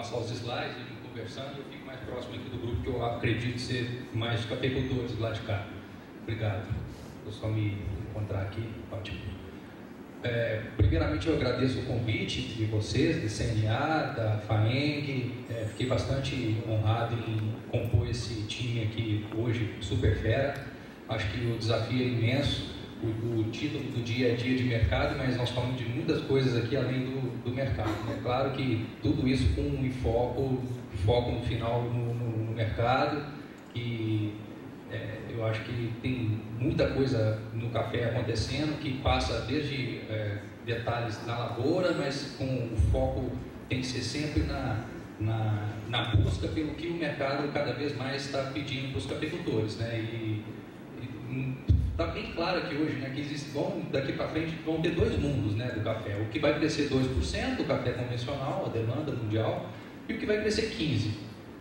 passar os slides, a gente conversando, eu fico mais próximo aqui do grupo, que eu acredito ser mais cafeicultores lá de cá. Obrigado. Eu só me encontrar aqui. Ótimo. Primeiramente, eu agradeço o convite de vocês, do CNA, da FAENG. Fiquei bastante honrado em compor esse time aqui hoje, super fera. Acho que o desafio é imenso. O título do dia é dia de mercado, mas nós falamos de muitas coisas aqui além do mercado. É claro que tudo isso com um foco no final no mercado, e eu acho que tem muita coisa no café acontecendo, que passa desde detalhes na lavoura, mas com o foco tem que ser sempre na busca pelo que o mercado cada vez mais está pedindo para os cafeicultores, né? Está bem claro aqui hoje, né, que daqui para frente vão ter dois mundos, né, do café. O que vai crescer 2%, o café convencional, a demanda mundial, e o que vai crescer 15%.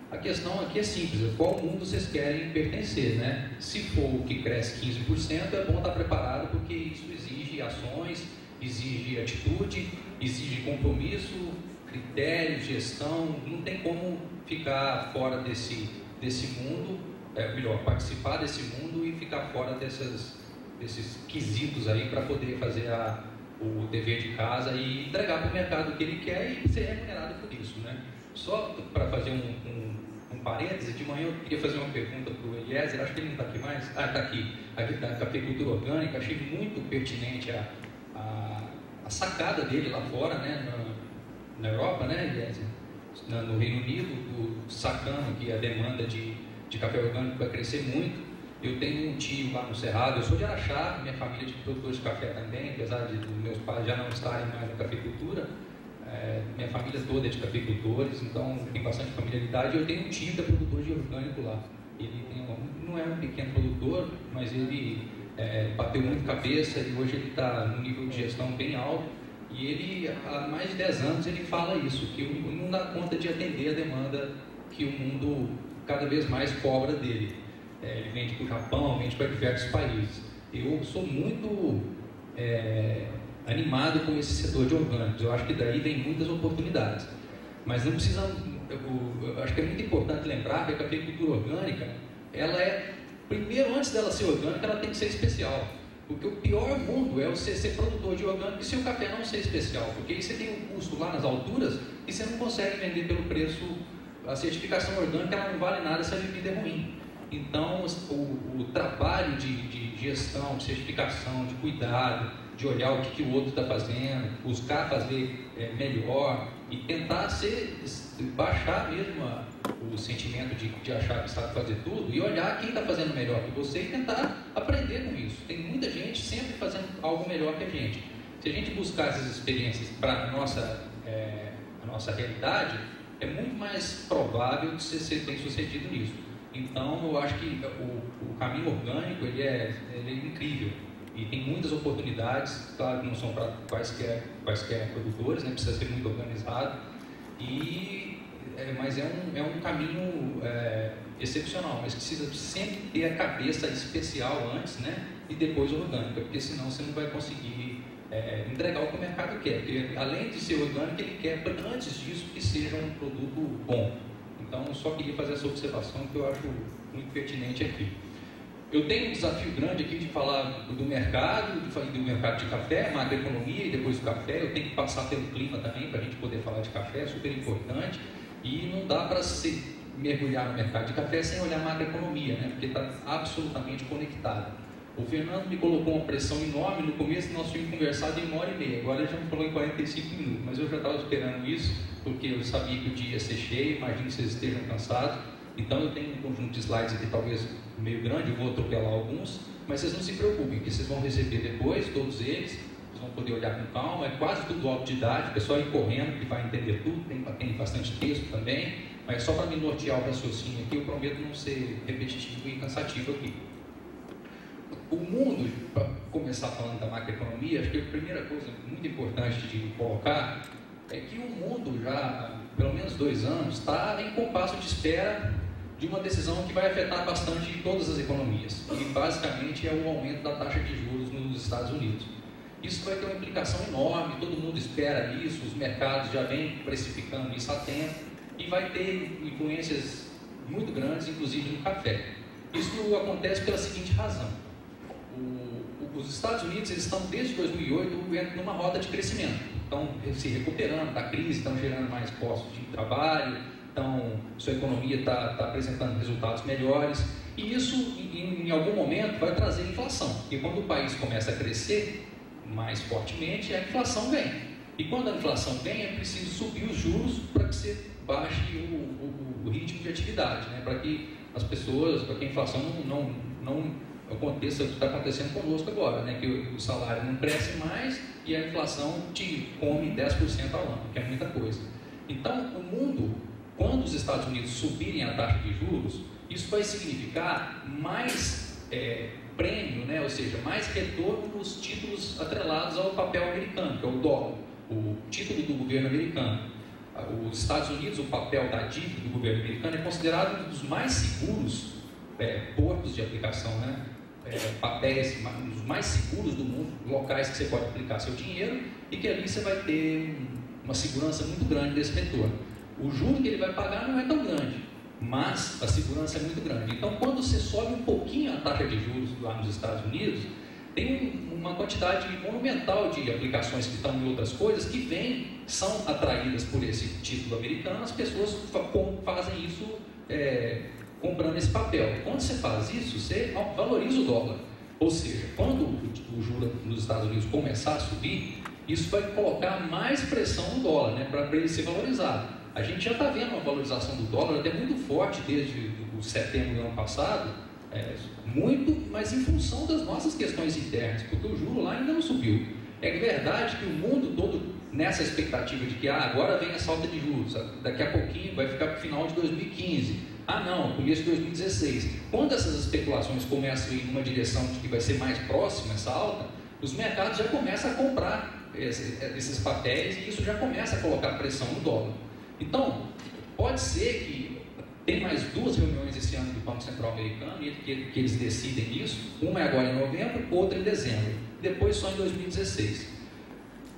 A questão aqui é simples: qual mundo vocês querem pertencer, né? Se for o que cresce 15%, é bom estar preparado, porque isso exige ações, exige atitude, exige compromisso, critério, gestão. Não tem como ficar fora desse mundo. Melhor, participar desse mundo e ficar fora desses quesitos aí para poder fazer o dever de casa e entregar para o mercado o que ele quer e ser remunerado por isso, né? Só para fazer um parêntese, de manhã eu queria fazer uma pergunta para o Eliezer, acho que ele não está aqui mais. Está aqui da cafeicultura orgânica. Achei muito pertinente a sacada dele lá fora, né, na Europa, né, Eliezer? No Reino Unido, sacando que a demanda de café orgânico vai crescer muito. Eu tenho um tio lá no Cerrado, eu sou de Araxá, minha família é de produtores de café também, apesar de meus pais já não estarem mais na cafeicultura. Minha família toda é de cafeicultores, então tem bastante familiaridade. Eu tenho um tio que é produtor de orgânico lá. Ele não é um pequeno produtor, mas ele bateu muito cabeça e hoje ele está num nível de gestão bem alto. E ele, há mais de 10 anos, ele fala isso, que não dá conta de atender a demanda que o mundo cada vez mais cobra dele. Ele vende para o Japão, vende para diversos países. Eu sou muito animado com esse setor de orgânicos. Eu acho que daí vem muitas oportunidades. Mas não precisa. Eu acho que é muito importante lembrar que a cafeicultura orgânica, ela primeiro, antes dela ser orgânica, ela tem que ser especial. Porque o pior mundo é você ser produtor de orgânico e seu café não ser especial. Porque aí você tem um custo lá nas alturas e você não consegue vender pelo preço. A certificação orgânica, ela não vale nada se a bebida é ruim. Então, o trabalho de gestão, de certificação, de cuidado, de olhar o que o outro está fazendo, buscar fazer melhor e tentar baixar mesmo o sentimento de achar que sabe fazer tudo e olhar quem está fazendo melhor que você e tentar aprender com isso. Tem muita gente sempre fazendo algo melhor que a gente. Se a gente buscar essas experiências para a nossa realidade, é muito mais provável de você ser bem sucedido nisso. Então, eu acho que o caminho orgânico ele é incrível e tem muitas oportunidades. Claro que não são para quaisquer produtores, né? Precisa ser muito organizado, mas é um caminho excepcional, mas precisa sempre ter a cabeça especial antes, né? E depois orgânica, porque senão você não vai conseguir entregar o que o mercado quer. Porque, além de ser orgânico, ele quer, antes disso, que seja um produto bom. Então, eu só queria fazer essa observação que eu acho muito pertinente aqui. Eu tenho um desafio grande aqui de falar do mercado, do mercado de café, macroeconomia e depois do café. Eu tenho que passar pelo clima também para a gente poder falar de café, é super importante. E não dá para se mergulhar no mercado de café sem olhar macroeconomia, né? Porque está absolutamente conectado. O Fernando me colocou uma pressão enorme no começo, nós tínhamos conversado em 1h30, agora ele já me falou em 45 minutos, mas eu já estava esperando isso, porque eu sabia que o dia ia ser cheio, imagino que vocês estejam cansados. Então eu tenho um conjunto de slides aqui talvez meio grande, eu vou atropelar alguns, mas vocês não se preocupem, que vocês vão receber depois, todos eles, vocês vão poder olhar com calma, é quase tudo autodidático, é só ir correndo que vai entender tudo, tem bastante texto também, mas só para me nortear o raciocínio aqui, eu prometo não ser repetitivo e cansativo aqui. O mundo, para começar falando da macroeconomia, acho que a primeira coisa muito importante de colocar é que o mundo já há pelo menos 2 anos está em compasso de espera de uma decisão que vai afetar bastante todas as economias, e basicamente é o aumento da taxa de juros nos Estados Unidos. Isso vai ter uma implicação enorme, todo mundo espera isso, os mercados já vêm precificando isso há tempo, e vai ter influências muito grandes, inclusive no café. Isso acontece pela seguinte razão. Os Estados Unidos eles estão, desde 2008, numa roda de crescimento. Estão se recuperando da crise, estão gerando mais postos de trabalho, sua economia está apresentando resultados melhores. E isso, em algum momento, vai trazer inflação. Porque quando o país começa a crescer mais fortemente, a inflação vem. E quando a inflação vem, é preciso subir os juros para que você baixe o ritmo de atividade, né? Para que as pessoas, para que a inflação não aconteça o que está acontecendo conosco agora, né? Que o salário não cresce mais e a inflação te come 10% ao ano, que é muita coisa. Então, o mundo, quando os Estados Unidos subirem a taxa de juros, isso vai significar mais prêmio, né? Ou seja, mais retorno nos títulos atrelados ao papel americano, que é o dólar, o título do governo americano. Os Estados Unidos, o papel da dívida do governo americano é considerado um dos mais seguros portos de aplicação, né? Papéis, um dos mais seguros do mundo, locais que você pode aplicar seu dinheiro e que ali você vai ter uma segurança muito grande desse retorno. O juro que ele vai pagar não é tão grande, mas a segurança é muito grande. Então, quando você sobe um pouquinho a taxa de juros lá nos Estados Unidos, tem uma quantidade monumental de aplicações que estão em outras coisas que são atraídas por esse título americano. As pessoas fazem isso comprando esse papel. Quando você faz isso, você valoriza o dólar. Ou seja, quando o juro nos Estados Unidos começar a subir, isso vai colocar mais pressão no dólar, né, para ele ser valorizado. A gente já está vendo uma valorização do dólar até muito forte desde o setembro do ano passado, muito, mas em função das nossas questões internas, porque o juro lá ainda não subiu. É verdade que o mundo todo, nessa expectativa de que agora vem essa alta de juros, daqui a pouquinho vai ficar para o final de 2015, não, começo de 2016. Quando essas especulações começam a ir numa direção de que vai ser mais próxima essa alta, os mercados já começam a comprar esses papéis e isso já começa a colocar pressão no dólar. Então, pode ser que tem mais 2 reuniões esse ano do Banco Central Americano e que eles decidem isso. Uma é agora em novembro, outra em dezembro. Depois só em 2016.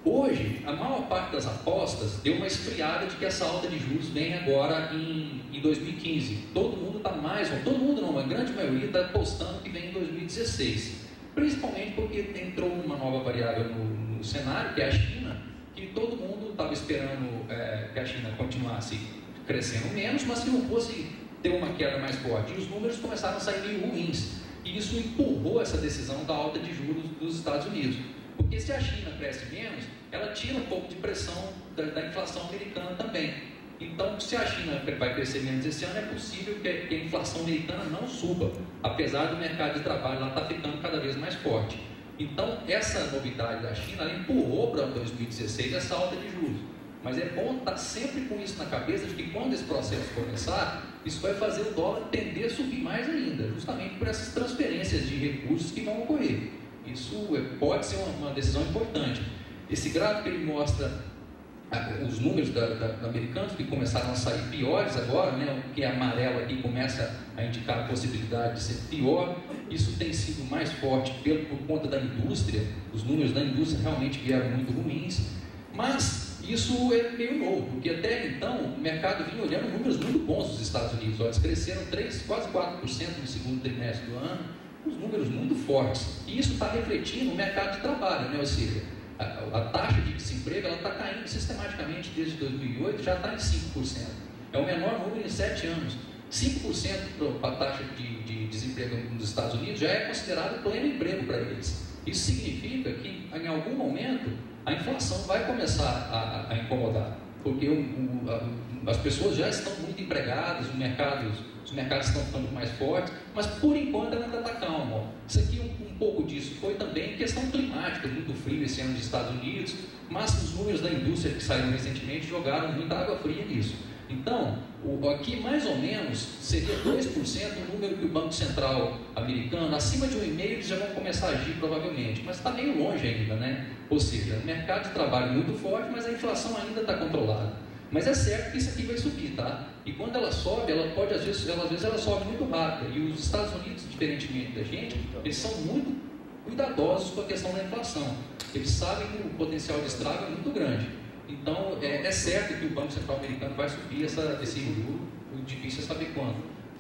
Hoje, a maior parte das apostas deu uma esfriada de que essa alta de juros vem agora em 2015. Todo mundo está todo mundo não, a grande maioria está apostando que vem em 2016. Principalmente porque entrou uma nova variável no cenário, que é a China, que todo mundo estava esperando que a China continuasse crescendo menos, mas que não fosse ter uma queda mais forte. E os números começaram a sair meio ruins. E isso empurrou essa decisão da alta de juros dos Estados Unidos. Porque se a China cresce menos, ela tira um pouco de pressão da inflação americana também. Então, se a China vai crescer menos esse ano, é possível que a inflação americana não suba, apesar do mercado de trabalho lá estar ficando cada vez mais forte. Então, essa novidade da China, ela empurrou para 2016 essa alta de juros. Mas é bom estar sempre com isso na cabeça, de que quando esse processo começar, isso vai fazer o dólar tender a subir mais ainda, justamente por essas transferências de recursos que vão ocorrer. Isso pode ser uma decisão importante. Esse gráfico ele mostra os números da americanos que começaram a sair piores agora, né? O que é amarelo aqui começa a indicar a possibilidade de ser pior. Isso tem sido mais forte por conta da indústria. Os números da indústria realmente vieram muito ruins, mas isso é meio novo, porque até então o mercado vinha olhando números muito bons dos Estados Unidos. Eles cresceram quase 4% no segundo trimestre do ano, os números muito fortes. E isso está refletindo no mercado de trabalho, né? Ou seja, a taxa de desemprego está caindo sistematicamente desde 2008, já está em 5%. É o menor número em 7 anos. 5% para a taxa de desemprego nos Estados Unidos já é considerado pleno emprego para eles. Isso significa que, em algum momento, a inflação vai começar a incomodar, porque as pessoas já estão muito empregadas, os mercados estão ficando mais fortes, mas por enquanto ela ainda está calma. Isso aqui, um pouco disso foi também questão climática, muito frio esse ano nos Estados Unidos, mas os números da indústria que saíram recentemente jogaram muita água fria nisso. Então, aqui mais ou menos seria 2% o número que o Banco Central americano, acima de 1,5% eles já vão começar a agir provavelmente, mas está meio longe ainda, né? Ou seja, o mercado de trabalho muito forte, mas a inflação ainda está controlada. Mas é certo que isso aqui vai subir, tá? E quando ela sobe, ela pode, às vezes ela sobe muito rápido. E os Estados Unidos, diferentemente da gente, eles são muito cuidadosos com a questão da inflação. Eles sabem que o potencial de estrago é muito grande. Então, é certo que o Banco Central americano vai subir esse juro, o difícil é saber quando.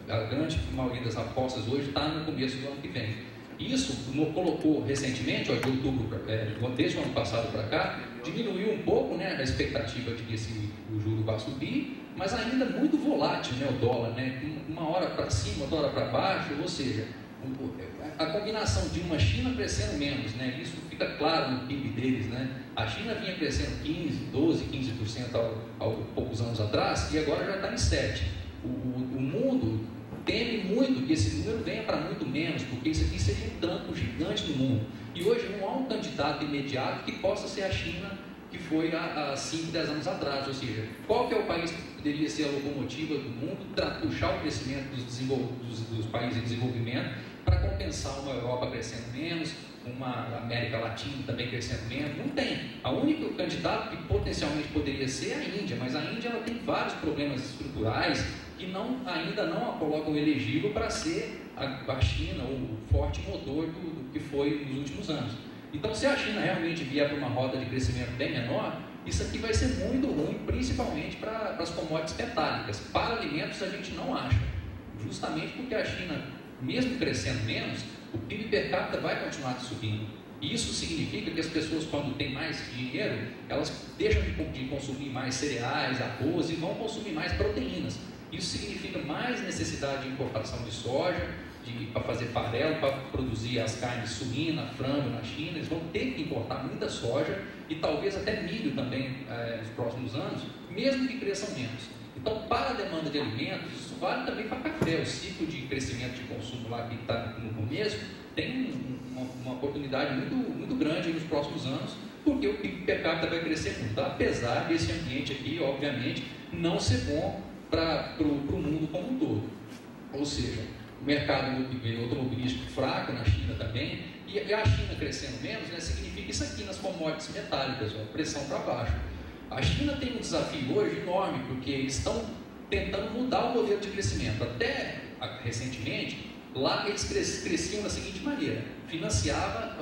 A grande maioria das apostas hoje está no começo do ano que vem. Isso colocou recentemente, de outubro, desde o ano passado para cá, diminuiu um pouco, né, a expectativa de que o juro vai subir, mas ainda muito volátil, né, o dólar, né, uma hora para cima, outra hora para baixo, ou seja, a combinação de uma China crescendo menos, né, isso fica claro no PIB deles, né, a China vinha crescendo 15% há poucos anos atrás e agora já está em 7%. O mundo teme muito que esse número venha para muito menos, porque isso aqui seria um tranco gigante no mundo. E hoje não há um candidato imediato que possa ser a China, que foi há 5, 10 anos atrás. Ou seja, qual que é o país que poderia ser a locomotiva do mundo para puxar o crescimento dos países em desenvolvimento, para compensar uma Europa crescendo menos, uma América Latina também crescendo menos? Não tem. A única candidato que potencialmente poderia ser é a Índia, mas a Índia ela tem vários problemas estruturais que ainda não a colocam elegível para ser a China, o forte motor do que foi nos últimos anos. Então, se a China realmente vier para uma roda de crescimento bem menor, isso aqui vai ser muito ruim, principalmente para as commodities metálicas. Para alimentos a gente não acha, justamente porque a China, mesmo crescendo menos, o PIB per capita vai continuar subindo. E isso significa que as pessoas, quando têm mais dinheiro, elas deixam de consumir mais cereais, arroz e vão consumir mais proteínas. Isso significa mais necessidade de importação de soja, para fazer farelo, para produzir as carnes suína, frango na China. Eles vão ter que importar muita soja e talvez até milho também nos próximos anos, mesmo que cresçam menos. Então, para a demanda de alimentos, isso vale também para café. O ciclo de crescimento de consumo lá que está no começo tem uma oportunidade muito grande nos próximos anos, porque o PIB per capita vai crescer muito, apesar desse ambiente aqui, obviamente, não ser bom para o mundo como um todo. Ou seja, o mercado automobilístico fraco na China também, e a China crescendo menos, né, significa isso aqui nas commodities metálicas, pressão para baixo. A China tem um desafio hoje enorme, porque eles estão tentando mudar o modelo de crescimento. Até recentemente, lá eles cresciam da seguinte maneira: financiava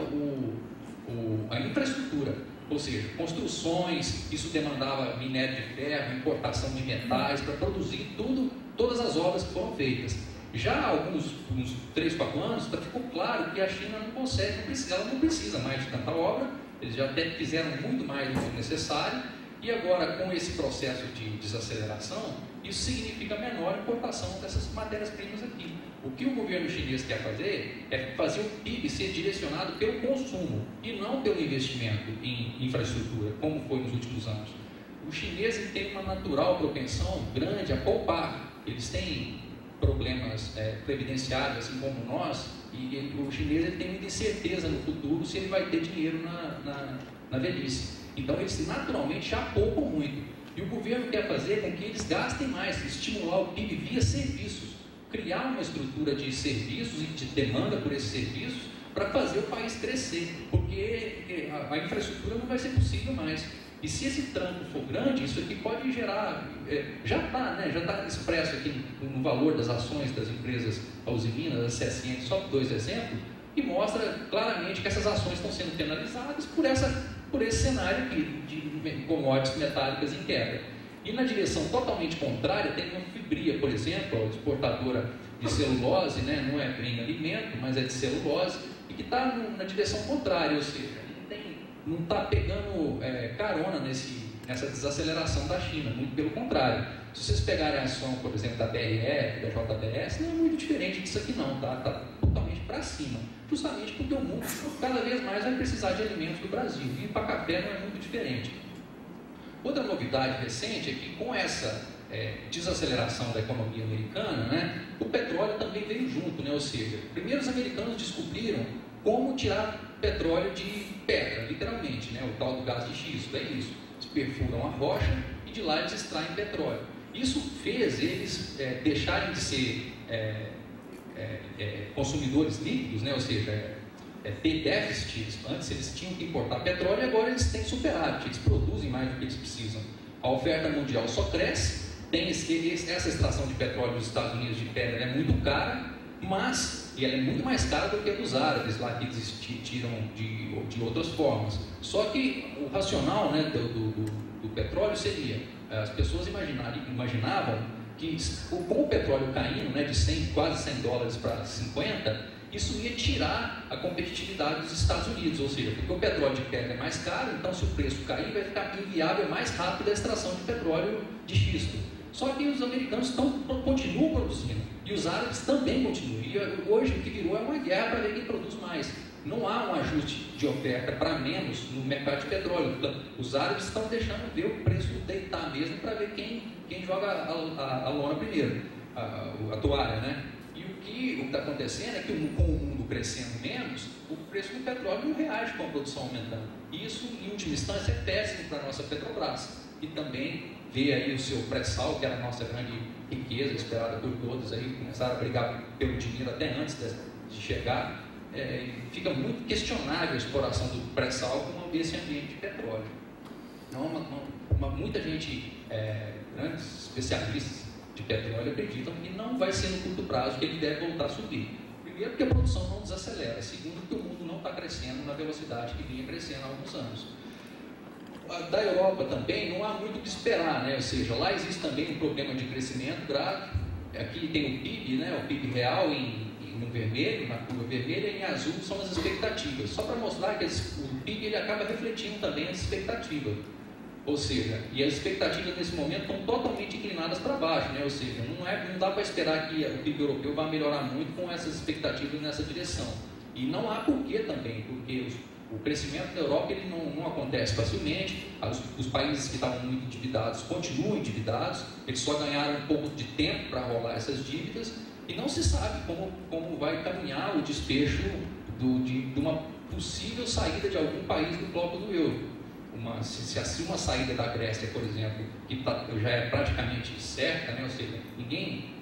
a infraestrutura, ou seja, construções, isso demandava minério de ferro, importação de metais para produzir todas as obras que foram feitas. Já há uns 3, 4 anos, ficou claro que a China não consegue, ela não precisa mais de tanta obra, eles já até fizeram muito mais do que necessário, e agora com esse processo de desaceleração, isso significa menor importação dessas matérias-primas aqui. O que o governo chinês quer fazer é fazer o PIB ser direcionado pelo consumo e não pelo investimento em infraestrutura, como foi nos últimos anos. O chinês tem uma natural propensão grande a poupar. Eles têm problemas previdenciários, assim como nós, e o chinês tem muita incerteza no futuro se ele vai ter dinheiro na velhice. Então eles naturalmente já poupam muito. E o governo quer fazer com que eles gastem mais, estimular o PIB via serviços, criar uma estrutura de serviços e de demanda por esses serviços para fazer o país crescer, porque a infraestrutura não vai ser possível mais. E se esse tranco for grande, isso aqui pode gerar, já está expresso aqui no valor das ações das empresas Usiminas, da CSN, só 2 exemplos, que mostra claramente que essas ações estão sendo penalizadas por esse cenário aqui de commodities metálicas em queda. E na direção totalmente contrária, tem uma Fibria, por exemplo, a exportadora de celulose, né, não é bem alimento, mas é de celulose, e que está na direção contrária, ou seja, não está pegando carona nessa desaceleração da China, muito pelo contrário. Se vocês pegarem a ação, por exemplo, da BRF, da JBS, não é muito diferente disso aqui não, está totalmente para cima, justamente porque o mundo cada vez mais vai precisar de alimentos do Brasil, e para café não é muito diferente. Outra novidade recente é que com essa desaceleração da economia americana, né, o petróleo também veio junto, né, ou seja, primeiro os americanos descobriram como tirar petróleo de pedra, literalmente, né, o tal do gás de xisto, é isso. Eles perfuram a rocha e de lá eles extraem petróleo. Isso fez eles deixarem de ser consumidores líquidos, né, ou seja, ter déficit. Antes eles tinham que importar petróleo e agora eles têm superávit, eles produzem mais do que eles precisam. A oferta mundial só cresce, essa extração de petróleo dos Estados Unidos de pedra é muito cara, mas ela é muito mais cara do que a dos árabes, lá que eles tiram de outras formas. Só que o racional, né, do petróleo seria, as pessoas imaginavam que com o petróleo caindo, né, de 100, quase 100 dólares para 50, isso ia tirar a competitividade dos Estados Unidos, ou seja, porque o petróleo de pedra é mais caro, então se o preço cair, vai ficar inviável mais rápido a extração de petróleo de xisto. Só que os americanos continuam produzindo, e os árabes também continuam. E hoje o que virou é uma guerra para ver quem produz mais. Não há um ajuste de oferta para menos no mercado de petróleo. Os árabes estão deixando ver o preço deitar mesmo para ver quem joga a lona primeiro, a toalha, né? E o que está acontecendo é que com o mundo crescendo menos, o preço do petróleo não reage com a produção aumentando. E isso, em última instância, é péssimo para a nossa Petrobras. E também vê aí o seu pré-sal, que era a nossa grande riqueza, esperada por todos, aí começaram a brigar pelo dinheiro até antes de chegar. Fica muito questionável a exploração do pré-sal com esse ambiente de petróleo. Então, muita gente, grandes especialistas de petróleo, acreditam que não vai ser no curto prazo que ele deve voltar a subir. Primeiro, porque a produção não desacelera. Segundo, porque o mundo não está crescendo na velocidade que vinha crescendo há alguns anos. Da Europa também não há muito o que esperar, né? Ou seja, lá existe também um problema de crescimento grave. Aqui tem o PIB, né? O PIB real no vermelho, na curva vermelha, e em azul são as expectativas. Só para mostrar que o PIB ele acaba refletindo também as expectativas. Ou seja, e as expectativas nesse momento estão totalmente inclinadas para baixo, né? Ou seja, não dá para esperar que o PIB europeu vá melhorar muito com essas expectativas nessa direção. E não há porquê também, porque o crescimento da Europa ele não acontece facilmente. Os países que estavam muito endividados continuam endividados, eles só ganharam um pouco de tempo para rolar essas dívidas, e não se sabe como vai caminhar o desfecho de uma possível saída de algum país do bloco do euro. Se uma saída da Grécia, por exemplo, que já é praticamente certa, né? Ou seja, ninguém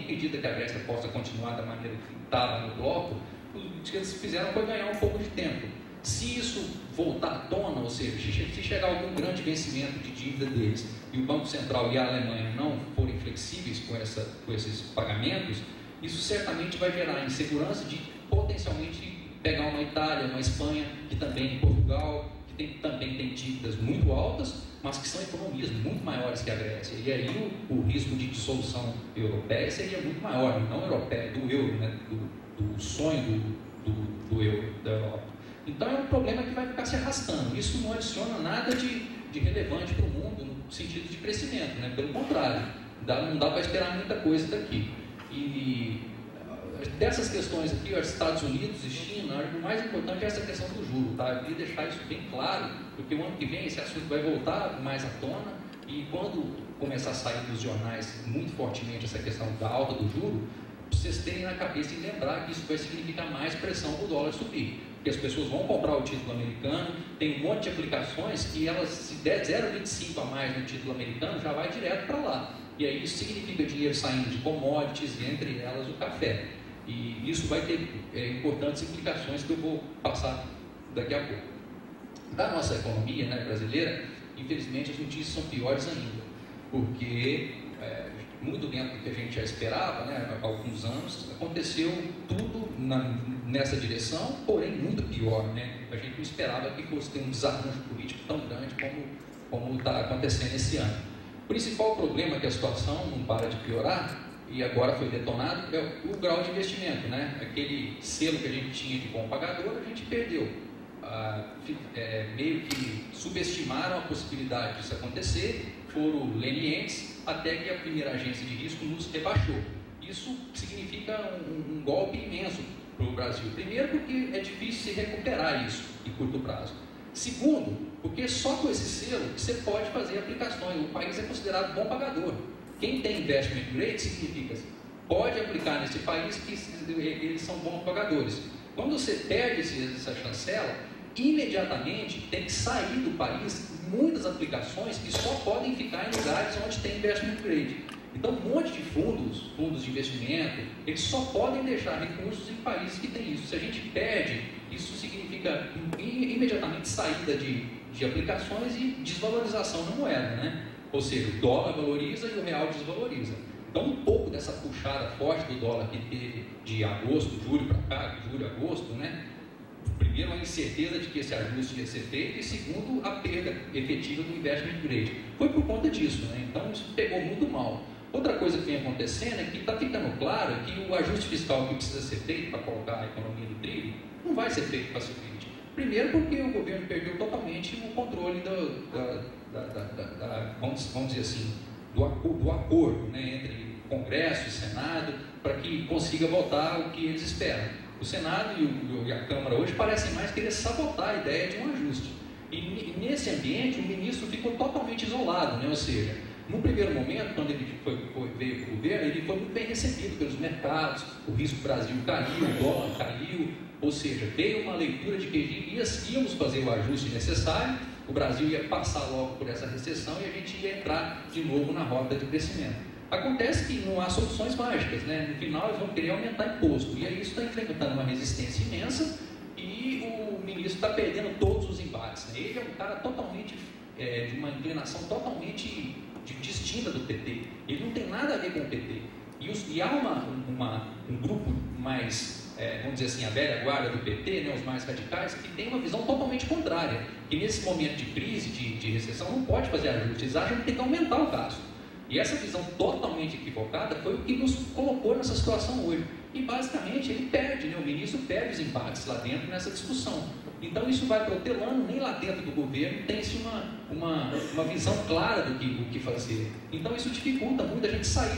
acredita que a Grécia possa continuar da maneira que estava no bloco, o que eles fizeram foi ganhar um pouco de tempo. Se isso voltar à tona, ou seja, se chegar algum grande vencimento de dívida deles e o Banco Central e a Alemanha não forem flexíveis com esses pagamentos, isso certamente vai gerar insegurança de potencialmente pegar uma Itália, uma Espanha, que também Portugal, que também tem dívidas muito altas, mas que são economias muito maiores que a Grécia. E aí o risco de dissolução europeia seria muito maior, não europeia, do euro, né? do sonho do euro, da Europa. Então é um problema que vai ficar se arrastando. Isso não adiciona nada de relevante para o mundo no sentido de crescimento, né? Pelo contrário, não dá para esperar muita coisa daqui. E dessas questões aqui, os Estados Unidos e China, o mais importante é essa questão do juro, tá? Eu queria deixar isso bem claro, porque o ano que vem esse assunto vai voltar mais à tona, e quando começar a sair dos jornais muito fortemente essa questão da alta do juro, vocês terem na cabeça e lembrar que isso vai significar mais pressão para o dólar subir, porque as pessoas vão comprar o título americano, tem um monte de aplicações que elas, se der 0,25 a mais no título americano, já vai direto para lá, e aí isso significa dinheiro saindo de commodities, entre elas o café, e isso vai ter importantes implicações que eu vou passar daqui a pouco. Da nossa economia, né, brasileira, infelizmente as notícias são piores ainda, porque muito dentro do que a gente já esperava, né, há alguns anos, aconteceu tudo nessa direção, porém muito pior, né? A gente não esperava que fosse ter um desarranjo político tão grande como está acontecendo esse ano. O principal problema é que a situação não para de piorar, e agora foi detonado, é o grau de investimento, né? Aquele selo que a gente tinha de bom pagador, a gente perdeu. Meio que subestimaram a possibilidade disso acontecer, foram lenientes, até que a primeira agência de risco nos rebaixou. Isso significa um golpe imenso para o Brasil. Primeiro, porque é difícil se recuperar isso em curto prazo. Segundo, porque só com esse selo você pode fazer aplicações. O país é considerado bom pagador. Quem tem investment grade significa pode aplicar nesse país que eles são bons pagadores. Quando você perde essa chancela, imediatamente tem que sair do país muitas aplicações que só podem ficar em lugares onde tem investment grade. Então, um monte de fundos de investimento, eles só podem deixar recursos em países que têm isso. Se a gente perde, isso significa imediatamente saída de aplicações e desvalorização da moeda, né? Ou seja, o dólar valoriza e o real desvaloriza. Então, um pouco dessa puxada forte do dólar que teve de agosto, julho para cá, julho, agosto, né? Primeiro, a incerteza de que esse ajuste ia ser feito, e segundo, a perda efetiva do investment grade. Foi por conta disso, né? Então isso pegou muito mal. Outra coisa que vem acontecendo é que está ficando claro que o ajuste fiscal que precisa ser feito para colocar a economia no trilho não vai ser feito facilmente. Primeiro porque o governo perdeu totalmente o controle vamos dizer assim, do acordo, né, entre Congresso e Senado, para que consiga votar o que eles esperam. O Senado e a Câmara hoje parecem mais querer sabotar a ideia de um ajuste. E nesse ambiente, o ministro ficou totalmente isolado, né? Ou seja, no primeiro momento, quando ele veio para o governo, ele foi muito bem recebido pelos mercados, o risco Brasil caiu, o dólar caiu, ou seja, veio uma leitura de que íamos fazer o ajuste necessário, o Brasil ia passar logo por essa recessão e a gente ia entrar de novo na rota de crescimento. Acontece que não há soluções mágicas, né? No final eles vão querer aumentar imposto, e aí isso está enfrentando uma resistência imensa, e o ministro está perdendo todos os embates, né? Ele é um cara totalmente, de uma inclinação totalmente distinta do PT, ele não tem nada a ver com o PT, e há um grupo mais, vamos dizer assim, a velha guarda do PT, né, os mais radicais, que tem uma visão totalmente contrária, que nesse momento de crise, de recessão, não pode fazer ajustes, eles acham que tem que aumentar o gasto. E essa visão totalmente equivocada foi o que nos colocou nessa situação hoje. E basicamente ele perde, né? O ministro perde os embates lá dentro nessa discussão. Então isso vai protelando, nem lá dentro do governo tem-se uma visão clara do que fazer. Então isso dificulta muito a gente sair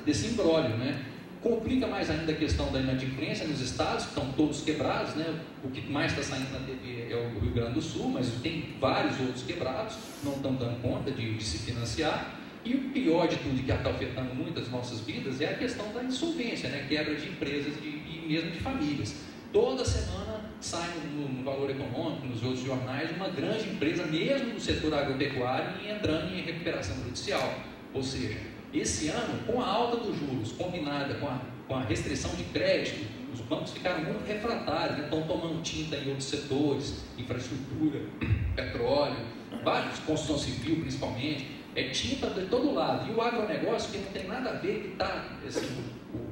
desse imbróglio, né? Complica mais ainda a questão da inadimplência nos estados, que estão todos quebrados, né? O que mais está saindo na TV é o Rio Grande do Sul, mas tem vários outros quebrados, não estão dando conta de se financiar. E o pior de tudo, que está afetando muito as nossas vidas, é a questão da insolvência, né? Quebra de empresas e mesmo de famílias. Toda semana sai no Valor Econômico, nos outros jornais, uma grande empresa, mesmo no setor agropecuário, entrando em recuperação judicial. Ou seja, esse ano, com a alta dos juros, combinada com a restrição de crédito, os bancos ficaram muito refratários, né? Estão tomando tinta em outros setores, infraestrutura, petróleo, vários, construção civil principalmente, tinta de todo lado. E o agronegócio, que não tem nada a ver, que está, assim,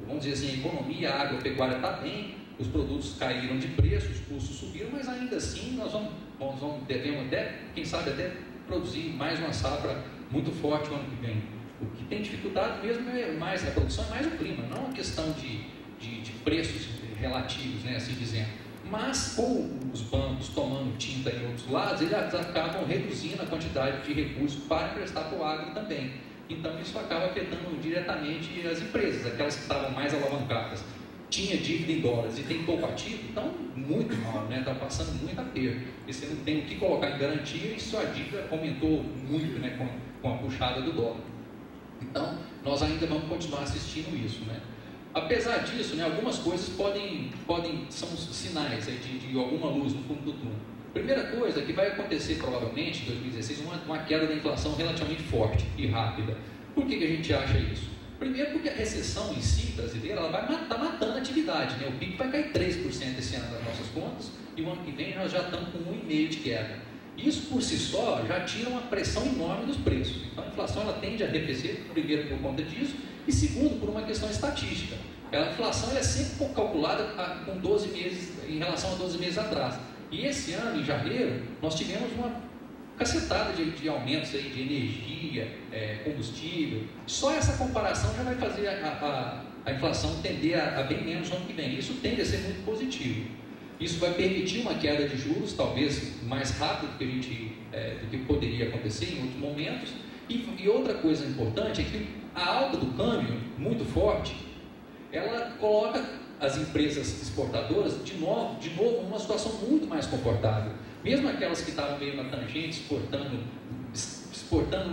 vamos dizer assim, a economia, a agropecuária está bem, os produtos caíram de preço, os custos subiram, mas ainda assim nós devemos até, quem sabe, até produzir mais uma safra muito forte no ano que vem. O que tem dificuldade mesmo é mais a produção, é mais o clima, não a questão de preços relativos, né, assim dizendo. Mas com os bancos tomando tinta em outros lados, eles acabam reduzindo a quantidade de recursos para emprestar para o agro também. Então isso acaba afetando diretamente as empresas, aquelas que estavam mais alavancadas. Tinha dívida em dólares e tem pouco ativo, então muito mal, né? Está passando muita perda. E você não tem o que colocar em garantia e sua dívida aumentou muito, né, com a puxada do dólar. Então nós ainda vamos continuar assistindo isso, né? Apesar disso, né, algumas coisas são sinais de alguma luz no fundo do túnel. Primeira coisa que vai acontecer provavelmente em 2016, uma queda da inflação relativamente forte e rápida. Por que a gente acha isso? Primeiro porque a recessão em si brasileira ela vai estar matando a atividade, né? O PIB vai cair 3% esse ano das nossas contas e o ano que vem nós já estamos com 1,5% de queda. Isso por si só já tira uma pressão enorme dos preços. Então a inflação ela tende a arrefecer, primeiro por conta disso, e segundo por uma questão estatística. A inflação é sempre calculada com 12 meses, em relação a 12 meses atrás. E esse ano, em janeiro, nós tivemos uma cacetada de aumentos aí de energia, combustível. Só essa comparação já vai fazer a inflação tender a bem menos no ano que vem. Isso tende a ser muito positivo. Isso vai permitir uma queda de juros, talvez mais rápido do que poderia acontecer em outros momentos. E outra coisa importante é que a alta do câmbio, muito forte, ela coloca as empresas exportadoras de novo numa situação muito mais confortável. Mesmo aquelas que estavam meio na tangente, exportando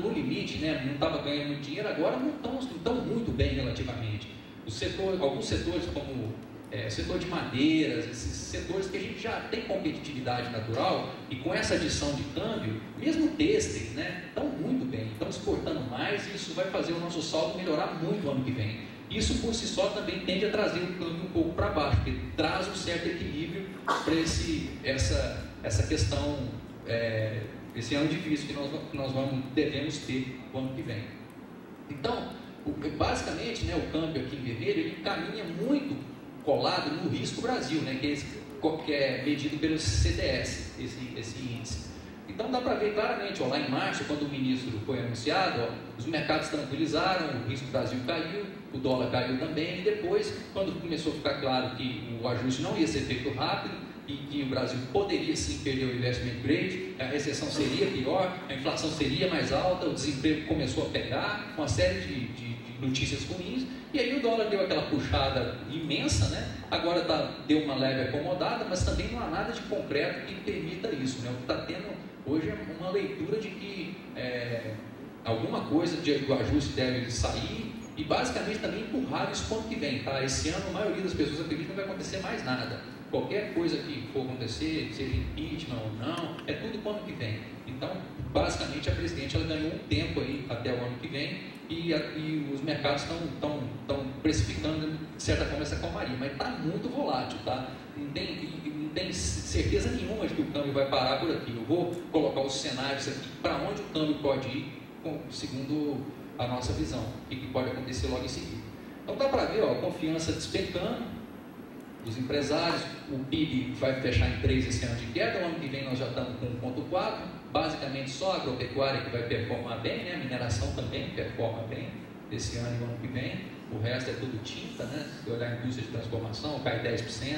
no limite, né, não estavam ganhando muito dinheiro, agora não estão muito bem relativamente. Alguns setores como setor de madeiras, esses setores que a gente já tem competitividade natural, e com essa adição de câmbio, mesmo têxteis, né, estão muito bem, estão exportando mais, e isso vai fazer o nosso saldo melhorar muito no ano que vem. Isso por si só também tende a trazer o câmbio um pouco para baixo, porque traz um certo equilíbrio para essa questão, esse ano difícil que nós devemos ter o ano que vem. Então, Basicamente, né, o câmbio aqui em vermelho, ele caminha muito colado no risco Brasil, né, que é medido pelo CDS, esse índice. Então dá para ver claramente, ó, lá em março, quando o ministro foi anunciado, ó, os mercados tranquilizaram, o risco Brasil caiu, o dólar caiu também, e depois, quando começou a ficar claro que o ajuste não ia ser feito rápido, e que o Brasil poderia sim perder o investment grade, a recessão seria pior, a inflação seria mais alta, o desemprego começou a pegar, uma série de notícias ruins, e aí o dólar deu aquela puxada imensa, né? Agora deu uma leve acomodada, mas também não há nada de concreto que permita isso, né? O que está tendo hoje é uma leitura de que alguma coisa do ajuste deve sair, e basicamente também empurrar isso para o ano que vem, tá? Esse ano a maioria das pessoas acredita que não vai acontecer mais nada. Qualquer coisa que for acontecer, seja impeachment ou não, é tudo para o ano que vem. Então, basicamente, a presidente ela ganhou um tempo aí até o ano que vem, e os mercados estão precificando, de certa forma, essa calmaria. Mas está muito volátil, tá? Não tem certeza nenhuma de que o câmbio vai parar por aqui. Eu vou colocar os cenários aqui para onde o câmbio pode ir, segundo a nossa visão, o que pode acontecer logo em seguida. Então dá para ver, ó, confiança despencando dos empresários, o PIB vai fechar em 3 esse ano de queda, o ano que vem nós já estamos com 1,4, basicamente só a agropecuária que vai performar bem, né? A mineração também performa bem esse ano e o ano que vem, o resto é tudo tinta, né? Se olhar a indústria de transformação, cai 10%,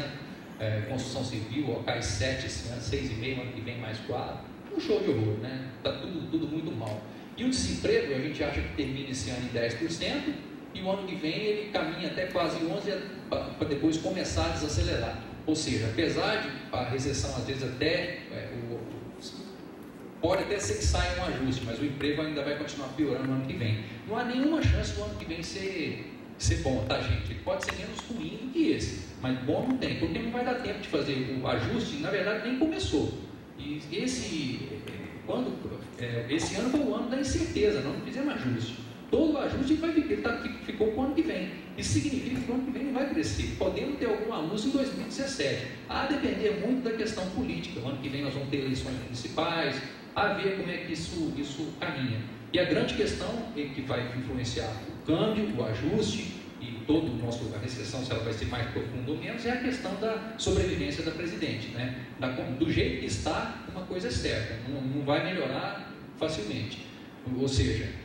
construção civil, ó, cai 7 esse ano, 6,5%, ano que vem mais 4%, um show de horror, né? Está tudo muito mal. E o desemprego, a gente acha que termina esse ano em 10%, e o ano que vem ele caminha até quase 11% para depois começar a desacelerar. Ou seja, apesar de a recessão às vezes até pode até ser que saia um ajuste, mas o emprego ainda vai continuar piorando no ano que vem. Não há nenhuma chance do ano que vem ser bom, tá, gente? Ele pode ser menos ruim do que esse, mas bom não tem, porque não vai dar tempo de fazer o ajuste, na verdade nem começou. E esse ano foi o ano da incerteza, não fizemos ajuste. Todo o ajuste ficou para o ano que vem. Isso significa que o ano que vem não vai crescer. Podemos ter algum anúncio em 2017. A depender muito da questão política. O ano que vem nós vamos ter eleições municipais, a ver como é que isso caminha. E a grande questão que vai influenciar o câmbio, o ajuste e toda a recessão, se ela vai ser mais profunda ou menos, é a questão da sobrevivência da presidente, né? Do jeito que está, uma coisa é certa, não vai melhorar facilmente. Ou seja,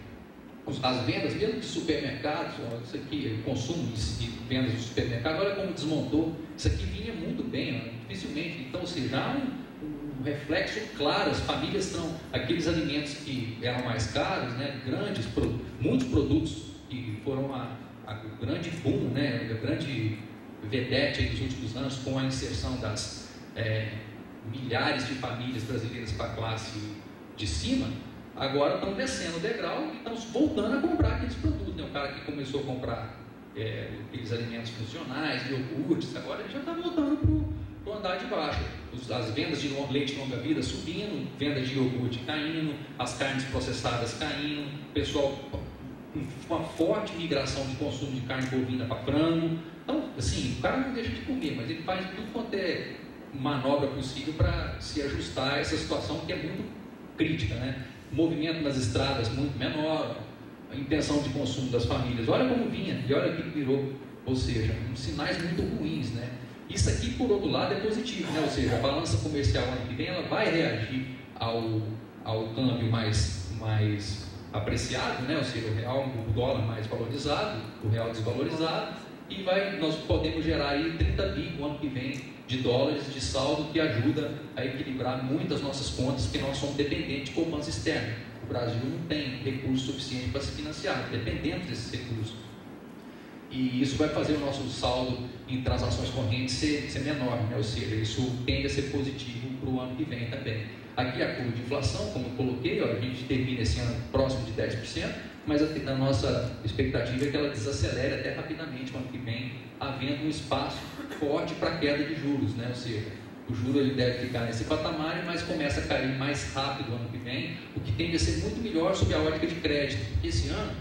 as vendas, mesmo de supermercados, isso aqui, o consumo e vendas de supermercado, olha como desmontou. Isso aqui vinha muito bem, dificilmente. Então, ou seja, há um reflexo claro. As famílias estão, aqueles alimentos que eram mais caros, né, muitos produtos que foram o grande boom, né, a grande vedete dos últimos anos, com a inserção das milhares de famílias brasileiras para a classe de cima. Agora estão descendo o degrau e estão voltando a comprar aqueles produtos, né? O cara que começou a comprar aqueles alimentos funcionais, iogurtes, agora ele já está voltando para o andar de baixo. As vendas de leite de longa vida subindo, venda de iogurte caindo, as carnes processadas caindo, o pessoal com uma forte migração de consumo de carne bovina para frango. Então, assim, o cara não deixa de comer, mas ele faz tudo quanto é manobra possível para se ajustar a essa situação que é muito crítica, né? O movimento nas estradas muito menor, a intenção de consumo das famílias, olha como vinha e olha o que virou, ou seja, sinais muito ruins, né? Isso aqui, por outro lado, é positivo, né? Ou seja, a balança comercial ano que vem, ela vai reagir ao câmbio mais apreciado, né? Ou seja, o dólar mais valorizado, o real desvalorizado, e nós podemos gerar aí 30 bi no ano que vem de dólares de saldo, que ajuda a equilibrar muitas nossas contas, porque nós somos dependentes de poupança externa. O Brasil não tem recurso suficiente para se financiar, dependemos desses recursos. E isso vai fazer o nosso saldo em transações correntes ser menor, né? Ou seja, isso tende a ser positivo para o ano que vem também. Aqui a curva de inflação, como eu coloquei, a gente termina esse ano próximo de 10%, mas a nossa expectativa é que ela desacelere até rapidamente no ano que vem, havendo um espaço forte para queda de juros, né? Ou seja, o juro ele deve ficar nesse patamar, mas começa a cair mais rápido no ano que vem, o que tende a ser muito melhor sob a ótica de crédito, porque esse ano,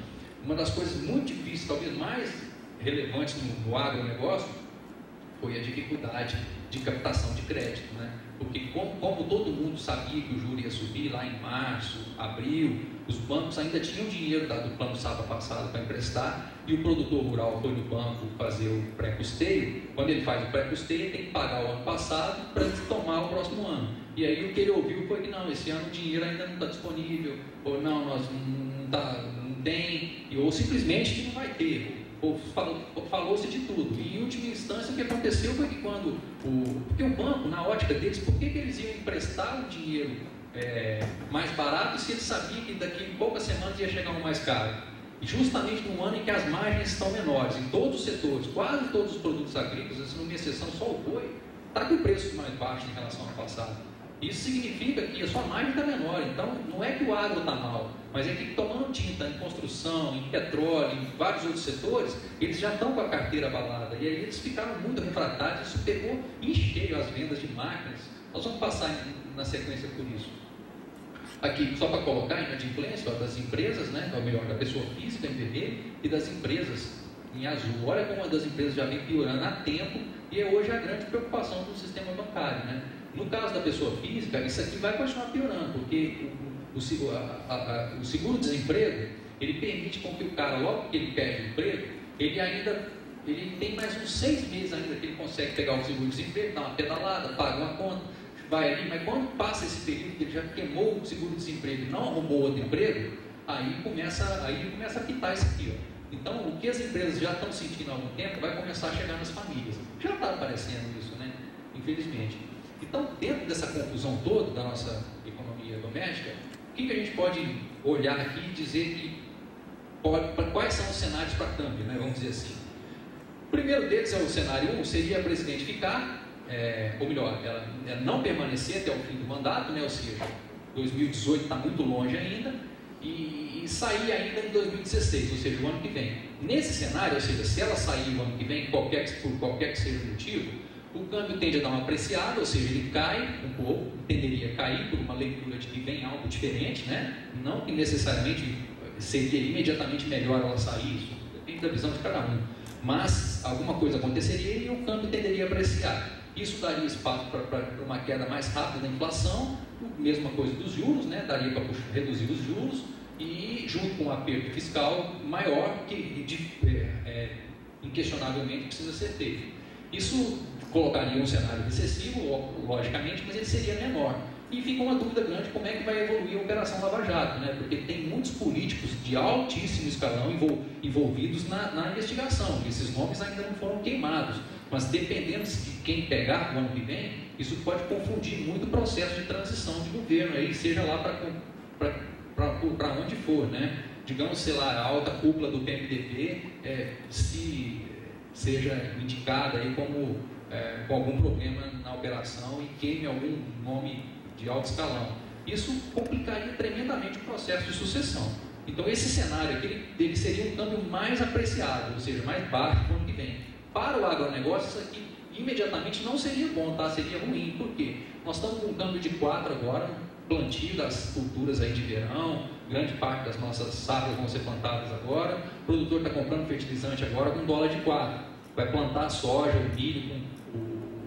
uma das coisas muito difíceis, talvez mais relevantes no agronegócio, foi a dificuldade de captação de crédito, né? Porque como todo mundo sabia que o juro ia subir lá em março, abril, os bancos ainda tinham dinheiro do plano safra passado para emprestar, e o produtor rural foi no banco fazer o pré-custeio. Quando ele faz o pré-custeio, ele tem que pagar o ano passado para tomar o próximo ano. E aí o que ele ouviu foi que não, esse ano o dinheiro ainda não está disponível, ou não, nós não tem, ou simplesmente que não vai ter. Falou-se de tudo. E em última instância, o que aconteceu foi que porque o banco, na ótica deles, por que eles iam emprestar o dinheiro mais barato se eles sabiam que daqui a poucas semanas ia chegar um mais caro? E justamente num ano em que as margens estão menores, em todos os setores, quase todos os produtos agrícolas, se não me exceção, só o boi, está com preços mais baixos em relação ao passado. Isso significa que a sua margem está menor. Então, não é que o agro está mal, mas é que tomando tinta em construção, em petróleo, em vários outros setores, eles já estão com a carteira abalada. E aí eles ficaram muito refratários. Isso pegou em cheio as vendas de máquinas. Nós vamos passar na sequência por isso. Aqui, só para colocar a inadimplência das empresas, né, ou melhor, da pessoa física em vermelho e das empresas em azul. Olha como uma das empresas já vem piorando há tempo e é hoje a grande preocupação do sistema bancário, né? No caso da pessoa física, isso aqui vai continuar piorando, porque o seguro-desemprego, ele permite com que o cara, logo que ele perde o emprego, ele tem mais uns 6 meses ainda que ele consegue pegar o seguro-desemprego, dar uma pedalada, paga uma conta, vai ali, mas quando passa esse período que ele já queimou o seguro-desemprego e não arrumou outro emprego, aí começa a pitar isso aqui, ó. Então, o que as empresas já estão sentindo há algum tempo vai começar a chegar nas famílias. Já está aparecendo isso, né? Infelizmente. Então, dentro dessa confusão toda da nossa economia doméstica, o que a gente pode olhar aqui e dizer quais são os cenários para câmbio, né? Vamos dizer assim. O primeiro deles é o cenário 1, seria a presidente ficar, ou melhor, ela não permanecer até o fim do mandato, né? Ou seja, 2018 está muito longe ainda, e sair ainda em 2016, ou seja, o ano que vem. Nesse cenário, ou seja, se ela sair o ano que vem, por qualquer que seja o motivo, o câmbio tende a dar uma apreciada, ou seja, ele cai um pouco, tenderia a cair por uma leitura de que vem algo diferente, né? Não que necessariamente seria imediatamente melhor ela sair, isso depende da visão de cada um, mas alguma coisa aconteceria e o câmbio tenderia a apreciar. Isso daria espaço para uma queda mais rápida da inflação, mesma coisa dos juros, né? Daria para reduzir os juros e junto com um aperto fiscal maior que inquestionavelmente precisa ser feito. Isso colocaria um cenário recessivo, logicamente, mas ele seria menor. E fica uma dúvida grande como é que vai evoluir a Operação Lava Jato, né? Porque tem muitos políticos de altíssimo escalão envolvidos na investigação. Esses nomes ainda não foram queimados, mas dependendo de quem pegar o ano que vem, isso pode confundir muito o processo de transição de governo, aí, seja lá para onde for, né? Digamos, sei lá, a alta cúpula do PMDB seja indicada aí com algum problema na operação e queime algum nome de alto escalão. Isso complicaria tremendamente o processo de sucessão. Então, esse cenário aqui ele seria um câmbio mais apreciado, ou seja, mais baixo no ano que vem. Para o agronegócio, isso aqui imediatamente não seria bom, tá? Seria ruim. Por quê? Nós estamos com um câmbio de 4 agora, plantio das culturas aí de verão, grande parte das nossas safras vão ser plantadas agora, o produtor está comprando fertilizante agora com $1,04, vai plantar soja, o milho,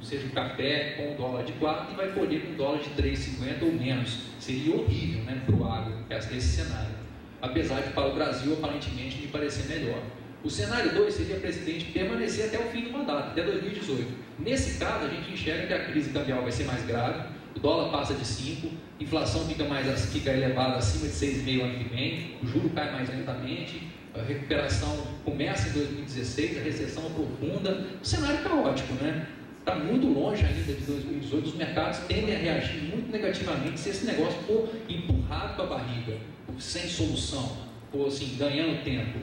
seja o café com $1,04 e vai colher com $3,50 ou menos. Seria horrível, né, para o agro, esse cenário. Apesar de para o Brasil, aparentemente, me parecer melhor. O cenário 2 seria o presidente permanecer até o fim do mandato, até 2018. Nesse caso, a gente enxerga que a crise cambial vai ser mais grave, o dólar passa de 5, a inflação fica elevada acima de 6,5 ano que vem, o juro cai mais lentamente, a recuperação começa em 2016, a recessão aprofunda, um cenário caótico, né? Está muito longe ainda de 2018, os mercados tendem a reagir muito negativamente se esse negócio for empurrado para a barriga, sem solução, ou assim, ganhando tempo.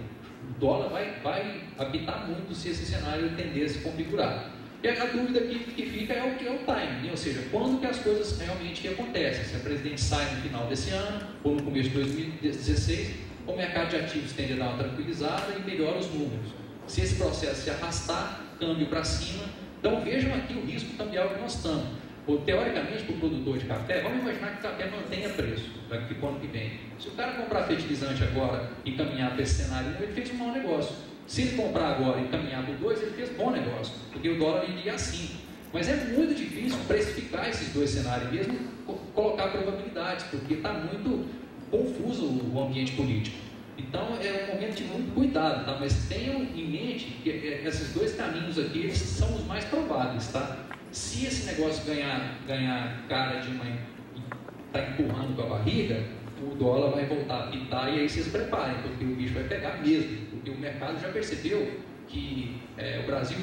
O dólar vai apitar muito se esse cenário tender a se configurar. E a dúvida que fica é o timing, ou seja, quando que as coisas realmente acontecem. Se a presidente sai no final desse ano, ou no começo de 2016, o mercado de ativos tende a dar uma tranquilizada e melhora os números. Se esse processo se arrastar, câmbio para cima, então vejam aqui o risco cambial que nós estamos. Teoricamente, para o produtor de café, vamos imaginar que o café mantenha preço daqui para o ano que vem. Se o cara comprar fertilizante agora e caminhar para esse cenário 1, ele fez um mau negócio. Se ele comprar agora e caminhar para o 2, ele fez bom negócio. porque o dólar iria assim. Mas é muito difícil precificar esses dois cenários, mesmo colocar probabilidades, porque está muito confuso o ambiente político. Então é um momento de muito cuidado, tá? Mas tenham em mente que esses dois caminhos aqui eles são os mais prováveis, tá? Se esse negócio ganhar cara de tá empurrando com a barriga, o dólar vai voltar a pintar e aí vocês preparem, porque o bicho vai pegar mesmo, porque o mercado já percebeu que o Brasil,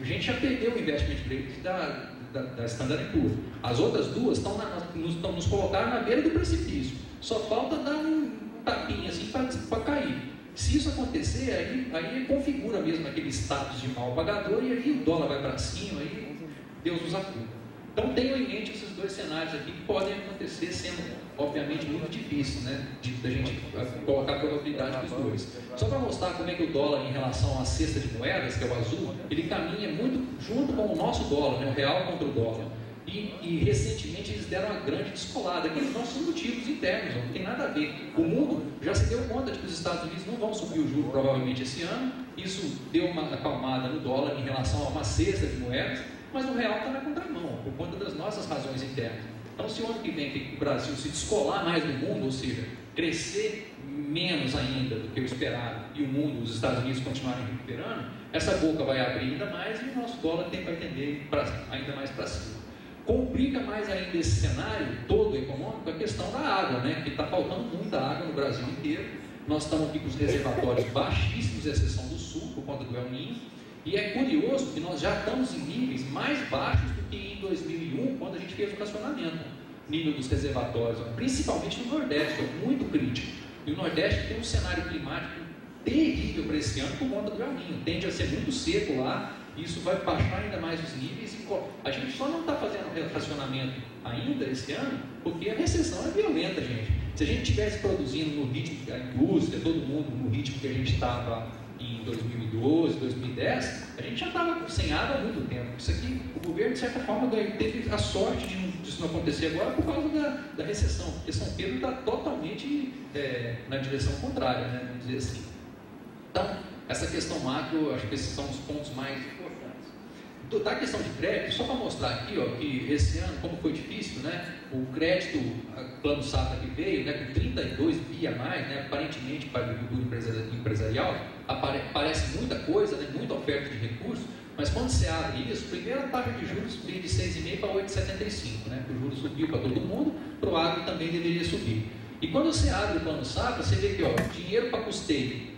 a gente já perdeu o investment grade da Standard & Poor's. As outras duas estão nos colocaram na beira do precipício. Só falta dar um tapinha assim para cair. Se isso acontecer, aí configura mesmo aquele status de mal pagador e aí o dólar vai para cima, aí Deus nos acuda. Então tenham em mente esses dois cenários aqui que podem acontecer, sendo obviamente muito difícil, né, da gente colocar probabilidade dos dois. Só para mostrar como é que o dólar em relação à cesta de moedas, que é o azul, ele caminha muito junto com o nosso dólar, né, o real contra o dólar. E recentemente eles deram uma grande descolada, aqueles nossos motivos internos, não tem nada a ver. O mundo já se deu conta de que os Estados Unidos não vão subir o juro provavelmente esse ano, isso deu uma acalmada no dólar em relação a uma cesta de moedas, mas o real está na contramão, por conta das nossas razões internas. Então, se o ano que vem o Brasil se descolar mais do mundo, ou seja, crescer menos ainda do que o esperado, e o mundo, os Estados Unidos continuarem recuperando, essa boca vai abrir ainda mais e o nosso dólar vai tender ainda mais para cima. Complica mais ainda esse cenário todo econômico a questão da água, né? Que está faltando muita água no Brasil inteiro. Nós estamos aqui com os reservatórios baixíssimos, exceção do sul, por conta do El Niño. E é curioso que nós já estamos em níveis mais baixos do que em 2001, quando a gente fez o racionamento, nível dos reservatórios, principalmente no Nordeste, que é muito crítico. E o Nordeste tem um cenário climático terrível para esse ano por conta do El Niño. Tende a ser muito seco lá, e isso vai baixar ainda mais os níveis. A gente só não está fazendo racionamento ainda esse ano, porque a recessão é violenta, gente. Se a gente estivesse produzindo no ritmo da indústria, todo mundo no ritmo que a gente estava em 2012, 2010, a gente já estava sem água há muito tempo. Isso aqui, o governo, de certa forma, teve a sorte disso não acontecer agora por causa da recessão, porque São Pedro está totalmente na direção contrária, né, vamos dizer assim. Então, essa questão macro, acho que esses são os pontos mais importantes. Da questão de crédito, só para mostrar aqui, ó, que esse ano, como foi difícil, né, o crédito, o plano safra que veio, né, com 32 bi a mais, né, aparentemente para a agricultura empresarial, parece muita coisa, né, muita oferta de recursos, mas quando você abre isso, primeiro a taxa de juros veio de 6,5 para 8,75, né, o juro subiu para todo mundo, para o agro também deveria subir. E quando você abre o plano safra, você vê que, ó, dinheiro para custeio,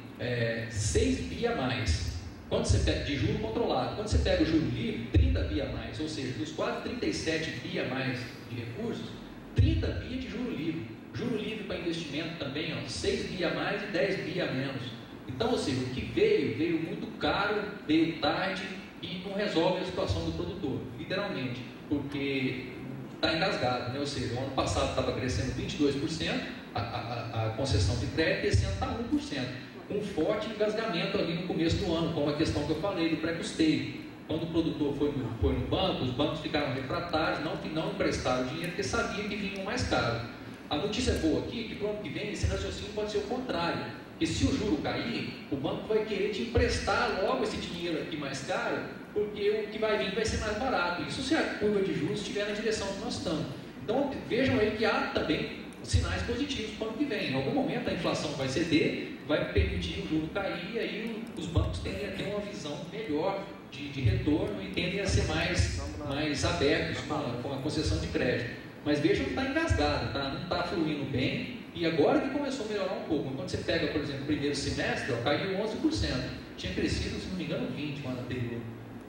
6 bi a mais. Quando você pega de juro controlado, quando você pega o juro livre, 30 bi a mais, ou seja, dos quase 37 bi a mais de recursos, 30 bi de juro livre. Juro livre para investimento também, ó, 6 bi a mais e 10 bi a menos. Então, ou seja, o que veio muito caro, veio tarde e não resolve a situação do produtor, literalmente, porque está engasgado, né? Ou seja, o ano passado estava crescendo 22%, a concessão de crédito, e esse ano está 1%. Com forte engasgamento ali no começo do ano, como a questão que eu falei do pré-custeio. Quando o produtor foi no banco, os bancos ficaram refratários, não emprestaram dinheiro porque sabiam que vinham mais caro. A notícia boa aqui é que para o ano que vem esse raciocínio pode ser o contrário, porque se o juro cair, o banco vai querer te emprestar logo esse dinheiro aqui mais caro, porque o que vai vir vai ser mais barato. Isso se a curva de juros estiver na direção que nós estamos. Então vejam aí que há também sinais positivos para o ano que vem. Em algum momento a inflação vai ceder, vai permitir o juro cair, e aí os bancos tendem a ter uma visão melhor de retorno e tendem a ser mais abertos com a concessão de crédito. Mas vejam que está engasgado, tá? Não está fluindo bem, e agora que começou a melhorar um pouco. Quando você pega, por exemplo, o primeiro semestre, ó, caiu 11%, tinha crescido, se não me engano, 20% no ano anterior.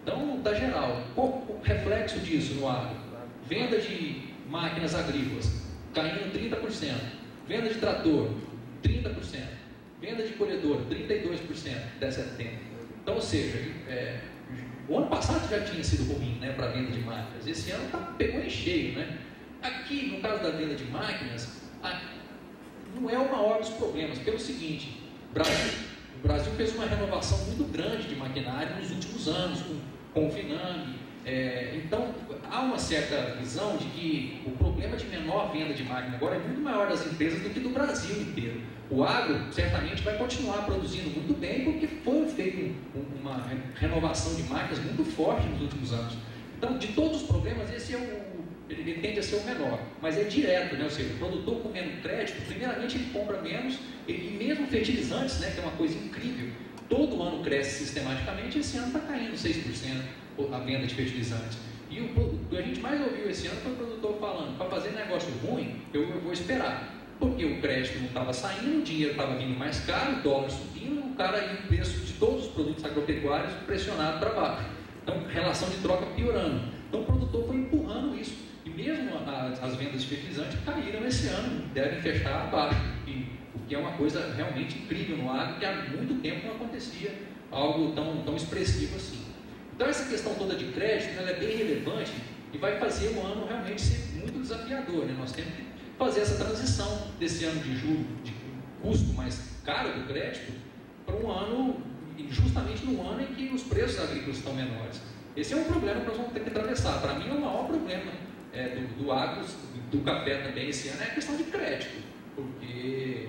Então, está geral. Qual o reflexo disso no agro? Venda de máquinas agrícolas caindo 30%, venda de trator 30%, venda de colhedor 32% até setembro. Então, ou seja, o ano passado já tinha sido ruim, né, para a venda de máquinas. Esse ano pegou em cheio, né? Aqui, no caso da venda de máquinas, não é o maior dos problemas, pelo seguinte: o Brasil fez uma renovação muito grande de maquinário nos últimos anos, com o Finame. Então, há uma certa visão de que o problema de menor venda de máquina agora é muito maior das empresas do que do Brasil inteiro. O agro certamente vai continuar produzindo muito bem, porque foi feita uma renovação de máquinas muito forte nos últimos anos. Então, de todos os problemas, esse é ele tende a ser o menor, mas é direto, né? Ou seja, o produtor com menos crédito, primeiramente ele compra menos, e mesmo fertilizantes, né, que é uma coisa incrível, todo ano cresce sistematicamente, esse ano está caindo 6% a venda de fertilizantes. E o que a gente mais ouviu esse ano foi o produtor falando, para fazer negócio ruim, eu vou esperar, porque o crédito não estava saindo, o dinheiro estava vindo mais caro, o dólar subindo, o cara e o preço de todos os produtos agropecuários pressionado para baixo. Então, relação de troca piorando. Então, o produtor foi empurrando isso. E mesmo as vendas de fertilizante caíram esse ano, devem fechar abaixo, o que é uma coisa realmente incrível no agro, que há muito tempo não acontecia algo tão expressivo assim. Então essa questão toda de crédito, ela é bem relevante e vai fazer o ano realmente ser muito desafiador, né? Nós temos que fazer essa transição desse ano de juros, de custo mais caro do crédito, para um ano, justamente no ano em que os preços agrícolas estão menores. Esse é um problema que nós vamos ter que atravessar. Para mim é o maior problema do agro, do café também esse ano, é a questão de crédito, porque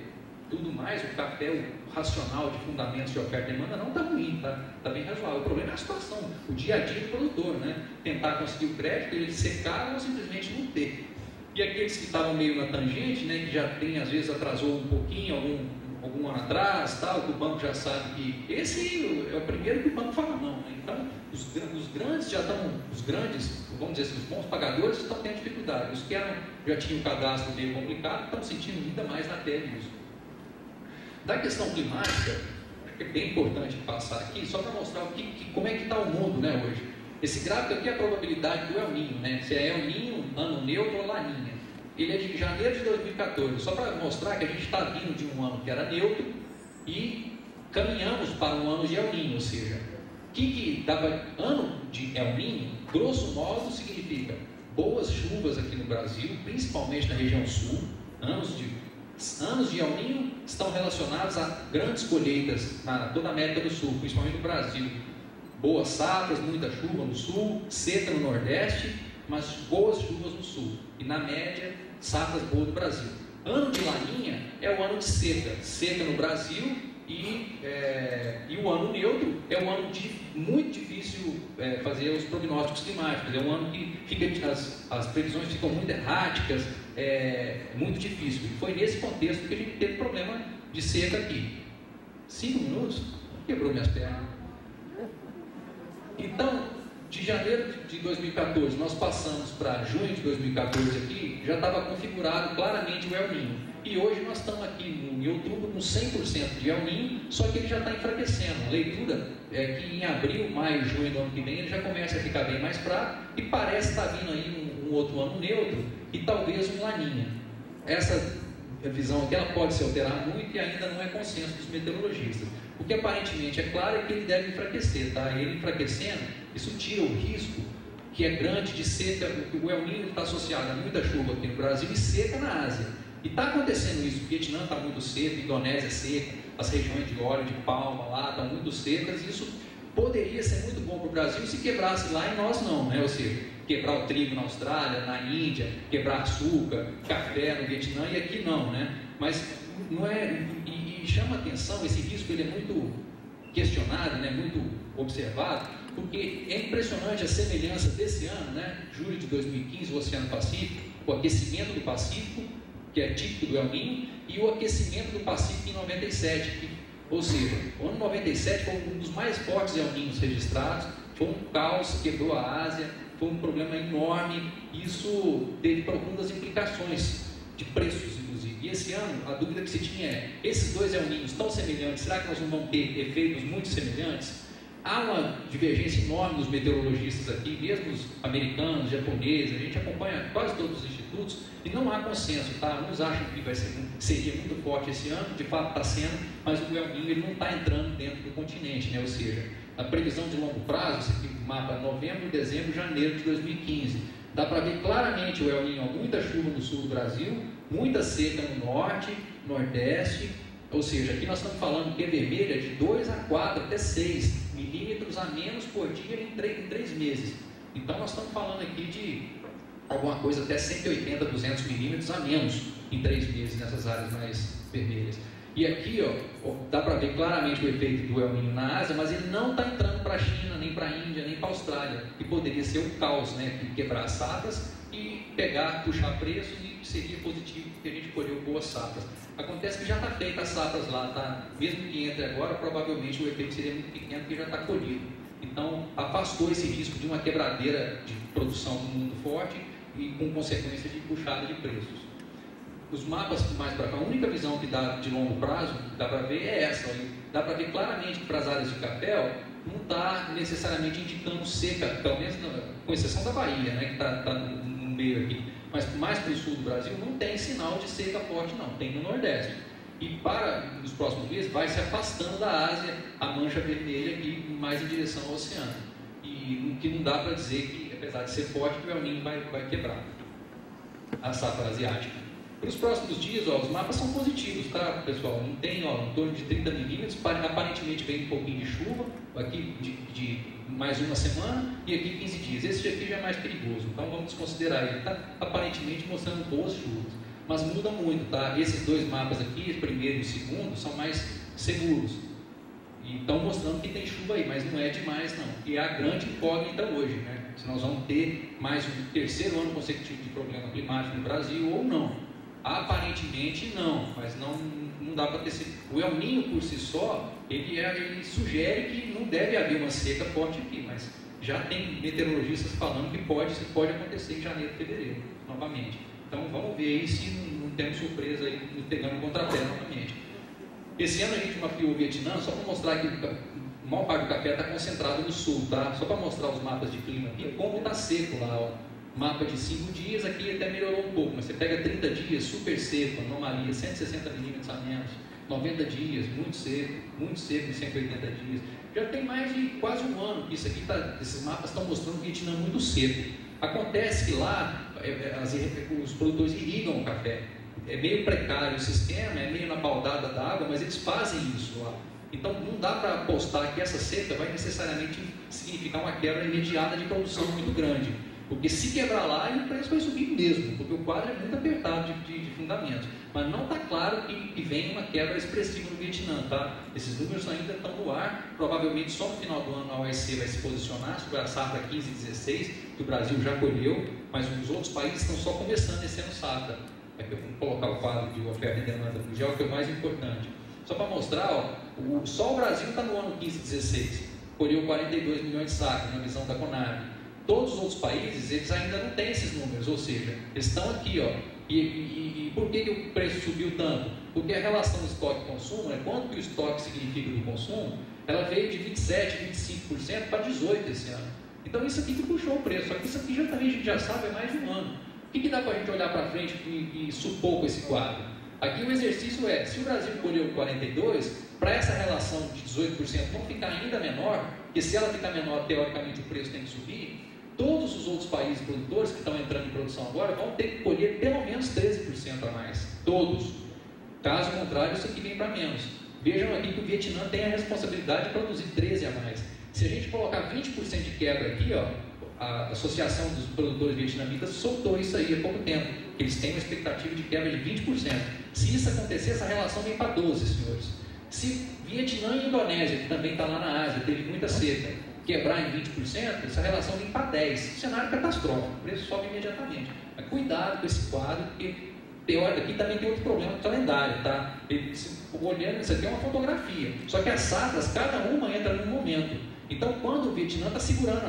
tudo mais, o café, o racional de fundamentos de oferta e demanda não está ruim, está bem razoável. O problema é a situação, o dia a dia do produtor, né? Tentar conseguir o crédito, ele secar ou simplesmente não ter. E aqueles que estavam meio na tangente, né, que já tem, às vezes atrasou um pouquinho, algum ano atrás, tal, que o banco já sabe que esse é o primeiro que o banco fala não, né? Então os grandes já estão, os grandes, vamos dizer assim, os bons pagadores estão tendo dificuldade, os que já tinham o cadastro meio complicado estão sentindo ainda mais na pele isso. Da questão climática, é bem importante passar aqui, só para mostrar como é que está o mundo, né, hoje. Esse gráfico aqui é a probabilidade do El Niño, né? Se é El Niño, ano neutro ou Laninha. Ele é de janeiro de 2014, só para mostrar que a gente está vindo de um ano que era neutro e caminhamos para um ano de El Niño, ou seja, o que dava ano de El Niño, grosso modo, significa boas chuvas aqui no Brasil, principalmente na região sul. Anos de El Niño estão relacionados a grandes colheitas na toda a América do Sul, principalmente no Brasil. Boas safras, muita chuva no sul, seca no nordeste, mas boas chuvas no sul. E na média, safras boas no Brasil. Ano de Laninha é o ano de seca no Brasil, e o ano neutro é um ano muito difícil fazer os prognósticos climáticos. É um ano que as previsões ficam muito erráticas, muito difícil. E foi nesse contexto que a gente teve problema de seca aqui. 5 minutos? Quebrou minhas pernas. Então, de janeiro de 2014, nós passamos para junho de 2014 aqui, já estava configurado claramente o El Niño. E hoje nós estamos aqui em outubro com 100% de El Niño, só que ele já está enfraquecendo. A leitura é que em abril, maio, junho do ano que vem, ele já começa a ficar bem mais fraco e parece estar vindo aí um outro ano neutro e talvez um Laninha. Essa visão aqui ela pode se alterar muito e ainda não é consenso dos meteorologistas. O que aparentemente é claro é que ele deve enfraquecer, tá? Ele enfraquecendo, isso tira o risco que é grande de seca. O El Niño está associado a muita chuva aqui no Brasil e seca na Ásia. E está acontecendo isso, o Vietnã está muito seco, a Indonésia seca, as regiões de óleo de palma lá estão muito secas, e isso poderia ser muito bom para o Brasil se quebrasse lá e nós não, né? Ou seja, quebrar o trigo na Austrália, na Índia, quebrar açúcar, café no Vietnã, e aqui não, né? Mas não é, e chama atenção, esse risco ele é muito questionado, né? Muito observado, porque é impressionante a semelhança desse ano, né? Julho de 2015, o Oceano Pacífico, o aquecimento do Pacífico, que é típico do El Niño, e o aquecimento do Pacífico em 97, ou seja, o ano 97 foi um dos mais fortes El Niños registrados, foi um caos, quebrou a Ásia, foi um problema enorme, isso teve profundas implicações de preços, inclusive. E esse ano, a dúvida que se tinha é, esses dois El Niños tão semelhantes, será que nós não vamos ter efeitos muito semelhantes? Há uma divergência enorme dos meteorologistas aqui, mesmo os americanos, japoneses, a gente acompanha quase todos os institutos e não há consenso, tá? Uns acham que seria muito forte esse ano, de fato está sendo, mas o El Niño ele não está entrando dentro do continente, né? Ou seja, a previsão de longo prazo, esse mapa novembro, dezembro, janeiro de 2015, dá para ver claramente o El Niño, muita chuva no sul do Brasil, muita seca no norte, nordeste. Ou seja, aqui nós estamos falando que é vermelha de 2 a 4 até 6 milímetros a menos por dia em 3 meses. Então nós estamos falando aqui de alguma coisa até 180, 200 milímetros a menos em 3 meses nessas áreas mais vermelhas. E aqui, ó, dá para ver claramente o efeito do El Niño na Ásia, mas ele não está entrando para a China, nem para a Índia, nem para a Austrália, que poderia ser um caos, né? Quebrar as safras e pegar, puxar preços, e seria positivo porque a gente colheu boas safras. Acontece que já está feita as safras lá, tá? Mesmo que entre agora, provavelmente o efeito seria muito pequeno porque já está colhido. Então, afastou esse risco de uma quebradeira de produção no mundo forte e com consequência de puxada de preços. Os mapas mais para cá, a única visão que dá de longo prazo, dá para ver é essa. Dá para ver claramente que para as áreas de café não está necessariamente indicando seca, pelo menos com exceção da Bahia, né, que está no meio aqui. Mas mais para o sul do Brasil não tem sinal de seca forte não, tem no Nordeste. E para os próximos meses vai se afastando da Ásia a mancha vermelha aqui mais em direção ao oceano. E o que não dá para dizer que, apesar de ser forte, o El Niño vai quebrar a safra asiática. Para os próximos dias, ó, os mapas são positivos, tá, pessoal? Não tem, ó, em torno de 30 milímetros, aparentemente vem um pouquinho de chuva, aqui de mais uma semana e aqui 15 dias. Esse aqui já é mais perigoso, então vamos desconsiderar ele, tá? Aparentemente mostrando boas chuvas, mas muda muito, tá? Esses dois mapas aqui, o primeiro e o segundo, são mais seguros. E estão mostrando que tem chuva aí, mas não é demais não. E é a grande incógnita hoje, né? Se nós vamos ter mais um terceiro ano consecutivo de problema climático no Brasil ou não. Aparentemente não, mas não dá para ter sido. O El Niño por si só, ele sugere que não deve haver uma seca forte aqui, mas já tem meteorologistas falando que pode acontecer em janeiro, fevereiro, novamente. Então vamos ver aí se não temos surpresa aí pegando o contrapé novamente. Esse ano a gente mapeou o Vietnã só para mostrar que a maior parte do café está concentrado no sul, tá? Só para mostrar os mapas de clima aqui, como está seco lá, ó. Mapa de 5 dias, aqui até melhorou um pouco, mas você pega 30 dias, super seco, anomalia, 160 milímetros a menos, 90 dias, muito seco em 180 dias. Já tem mais de quase um ano que esses mapas estão mostrando o Vietnã muito seco. Acontece que lá os produtores irrigam o café. É meio precário o sistema, é meio na baldada d'água, mas eles fazem isso lá. Então não dá para apostar que essa seca vai necessariamente significar uma quebra imediata de produção muito grande. Porque se quebrar lá, o preço vai subir mesmo, porque o quadro é muito apertado de fundamentos. Mas não está claro que vem uma quebra expressiva no Vietnã, tá? Esses números ainda estão no ar, provavelmente só no final do ano a OEC vai se posicionar sobre a safra 15 e 16, que o Brasil já colheu, mas os outros países estão só começando esse ano safra. Aqui eu vou colocar o quadro de oferta e demanda mundial, que é o mais importante. Só para mostrar, ó, só o Brasil está no ano 15 e 16, colheu 42 milhões de sacas, na visão da Conab. Todos os outros países, eles ainda não têm esses números, ou seja, eles estão aqui, ó. E por que o preço subiu tanto? Porque a relação estoque-consumo, quanto que o estoque significa do consumo, ela veio de 27%, 25% para 18% esse ano. Então isso aqui que puxou o preço, só que isso aqui já também a gente já sabe há mais de um ano. O que dá para a gente olhar para frente e supor com esse quadro? Aqui o exercício é, se o Brasil colheu 42%, para essa relação de 18% não ficar ainda menor, porque se ela ficar menor, teoricamente o preço tem que subir, todos os outros países produtores que estão entrando em produção agora vão ter que colher pelo menos 13% a mais. Todos. Caso contrário, isso aqui vem para menos. Vejam aqui que o Vietnã tem a responsabilidade de produzir 13% a mais. Se a gente colocar 20% de quebra aqui, ó, a Associação dos Produtores Vietnamitas soltou isso aí há pouco tempo. Eles têm uma expectativa de quebra de 20%. Se isso acontecer, essa relação vem para 12%, senhores. Se Vietnã e Indonésia, que também está lá na Ásia, teve muita seca, quebrar em 20%, essa relação vem para 10%. Cenário catastrófico, o preço sobe imediatamente. Mas cuidado com esse quadro, porque aqui também tem outro problema do calendário, tá? Olhando, isso aqui é uma fotografia. Só que as safras, cada uma entra num momento. Então, quando o Vietnã está segurando,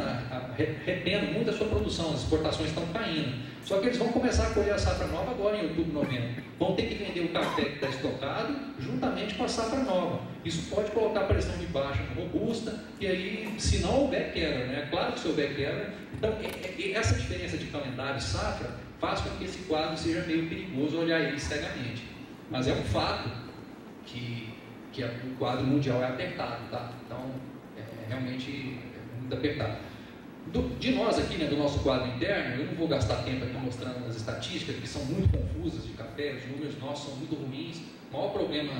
retendo muito a sua produção, as exportações estão caindo. Só que eles vão começar a colher a safra nova agora em outubro, novembro. Vão ter que vender o café que está estocado juntamente com a safra nova. Isso pode colocar pressão de baixa no robusta, e aí, se não houver quebra, né? Claro que se houver quebra. Então, essa diferença de calendário e safra faz com que esse quadro seja meio perigoso olhar ele cegamente. Mas é um fato que o quadro mundial é apertado, tá? Então, realmente é muito apertado. De nós aqui, né, do nosso quadro interno, eu não vou gastar tempo aqui mostrando as estatísticas, que são muito confusas de café, os números nossos são muito ruins. O maior problema,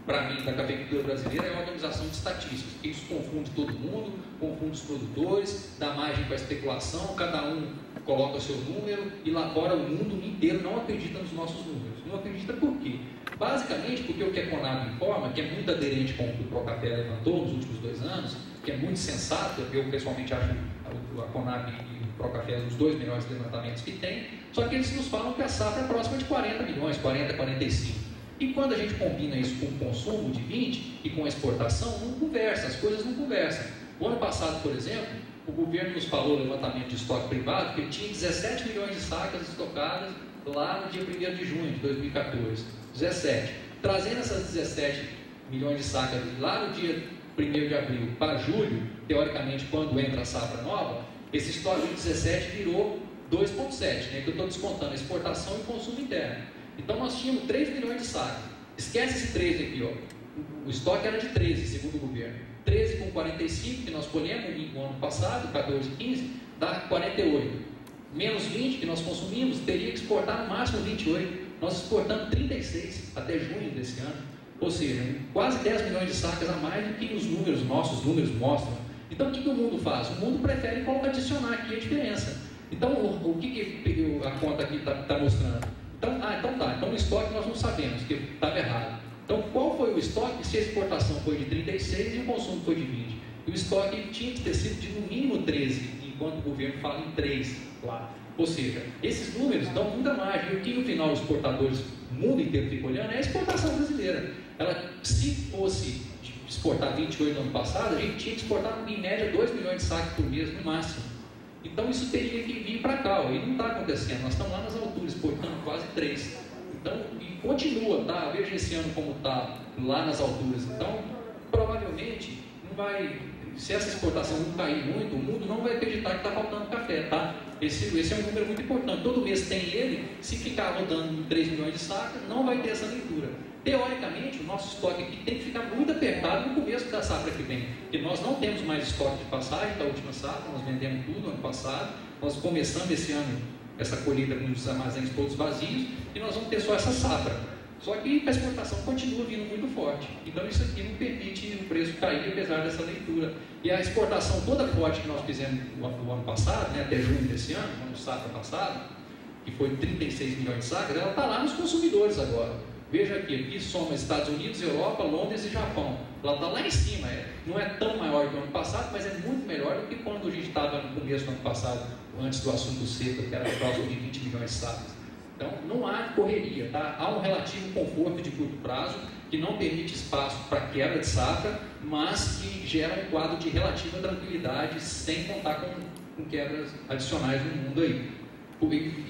para mim, da cafeicultura brasileira é a organização de estatísticas, porque isso confunde todo mundo, confunde os produtores, dá margem para especulação, cada um coloca o seu número, e lá fora o mundo inteiro não acredita nos nossos números. Não acredita por quê? Basicamente porque o que a Conab informa, que é muito aderente com o que o Procafé levantou nos últimos 2 anos, que é muito sensato, eu pessoalmente acho a Conab e o Procafé os 2 melhores levantamentos que tem, só que eles nos falam que a safra é próxima de 40 milhões, 40, 45. E quando a gente combina isso com o consumo de 20 e com a exportação, não conversa, as coisas não conversam. O ano passado, por exemplo, o governo nos falou, levantamento de estoque privado, que tinha 17 milhões de sacas estocadas lá no dia 1º de junho de 2014. 17. Trazendo essas 17 milhões de sacas lá no dia 1º de abril para julho, teoricamente quando entra a safra nova, esse estoque de 17 virou 2,7, né, que eu estou descontando a exportação e consumo interno. Então nós tínhamos 3 milhões de sacas. Esquece esse 13 aqui, ó. O estoque era de 13, segundo o governo. 13 com 45, que nós colhemos no ano passado, 14, 15, dá 48. Menos 20 que nós consumimos, teria que exportar no máximo 28. Nós exportamos 36 até junho desse ano. Ou seja, quase 10 milhões de sacas a mais do que os números, nossos números mostram. Então o que o mundo faz? O mundo prefere adicionar aqui a diferença. Então o que a conta aqui está mostrando? Então o estoque nós não sabemos, que estava errado. Então qual foi o estoque se a exportação foi de 36 e o consumo foi de 20? E o estoque tinha que ter sido de no mínimo 13, enquanto o governo fala em 3 lá. Ou seja, esses números dão muita margem. E o que no final os exportadores, o mundo inteiro fica olhando, é a exportação brasileira. Ela, se fosse exportar 28 no ano passado, a gente tinha que exportar em média 2 milhões de sacos por mês no máximo. Então isso teria que vir para cá, e não está acontecendo. Nós estamos lá nas alturas, exportando quase 3. Então, e continua, tá? Veja esse ano como está lá nas alturas. Então, provavelmente, não vai, se essa exportação não cair muito, o mundo não vai acreditar que está faltando café, tá? Esse é um número muito importante. Todo mês tem ele. Se ficar rodando 3 milhões de sacas, não vai ter essa leitura. Teoricamente, o nosso estoque aqui tem que ficar muito apertado no começo da safra que vem, porque nós não temos mais estoque de passagem da última safra, nós vendemos tudo no ano passado, nós começamos esse ano essa colheita com os armazéns todos vazios, e nós vamos ter só essa safra. Só que a exportação continua vindo muito forte, então isso aqui não permite o preço cair apesar dessa leitura. E a exportação toda forte que nós fizemos no ano passado, né, até junho desse ano, no safra passado, que foi 36 milhões de sacas, ela está lá nos consumidores agora. Veja aqui soma Estados Unidos, Europa, Londres e Japão. Ela está lá em cima, não é tão maior que o ano passado, mas é muito melhor do que quando a gente estava no começo do ano passado, antes do assunto seco, que era próximo de 20 milhões de sacas. Então, não há correria, tá? Há um relativo conforto de curto prazo, que não permite espaço para quebra de safra, mas que gera um quadro de relativa tranquilidade, sem contar com quebras adicionais no mundo aí.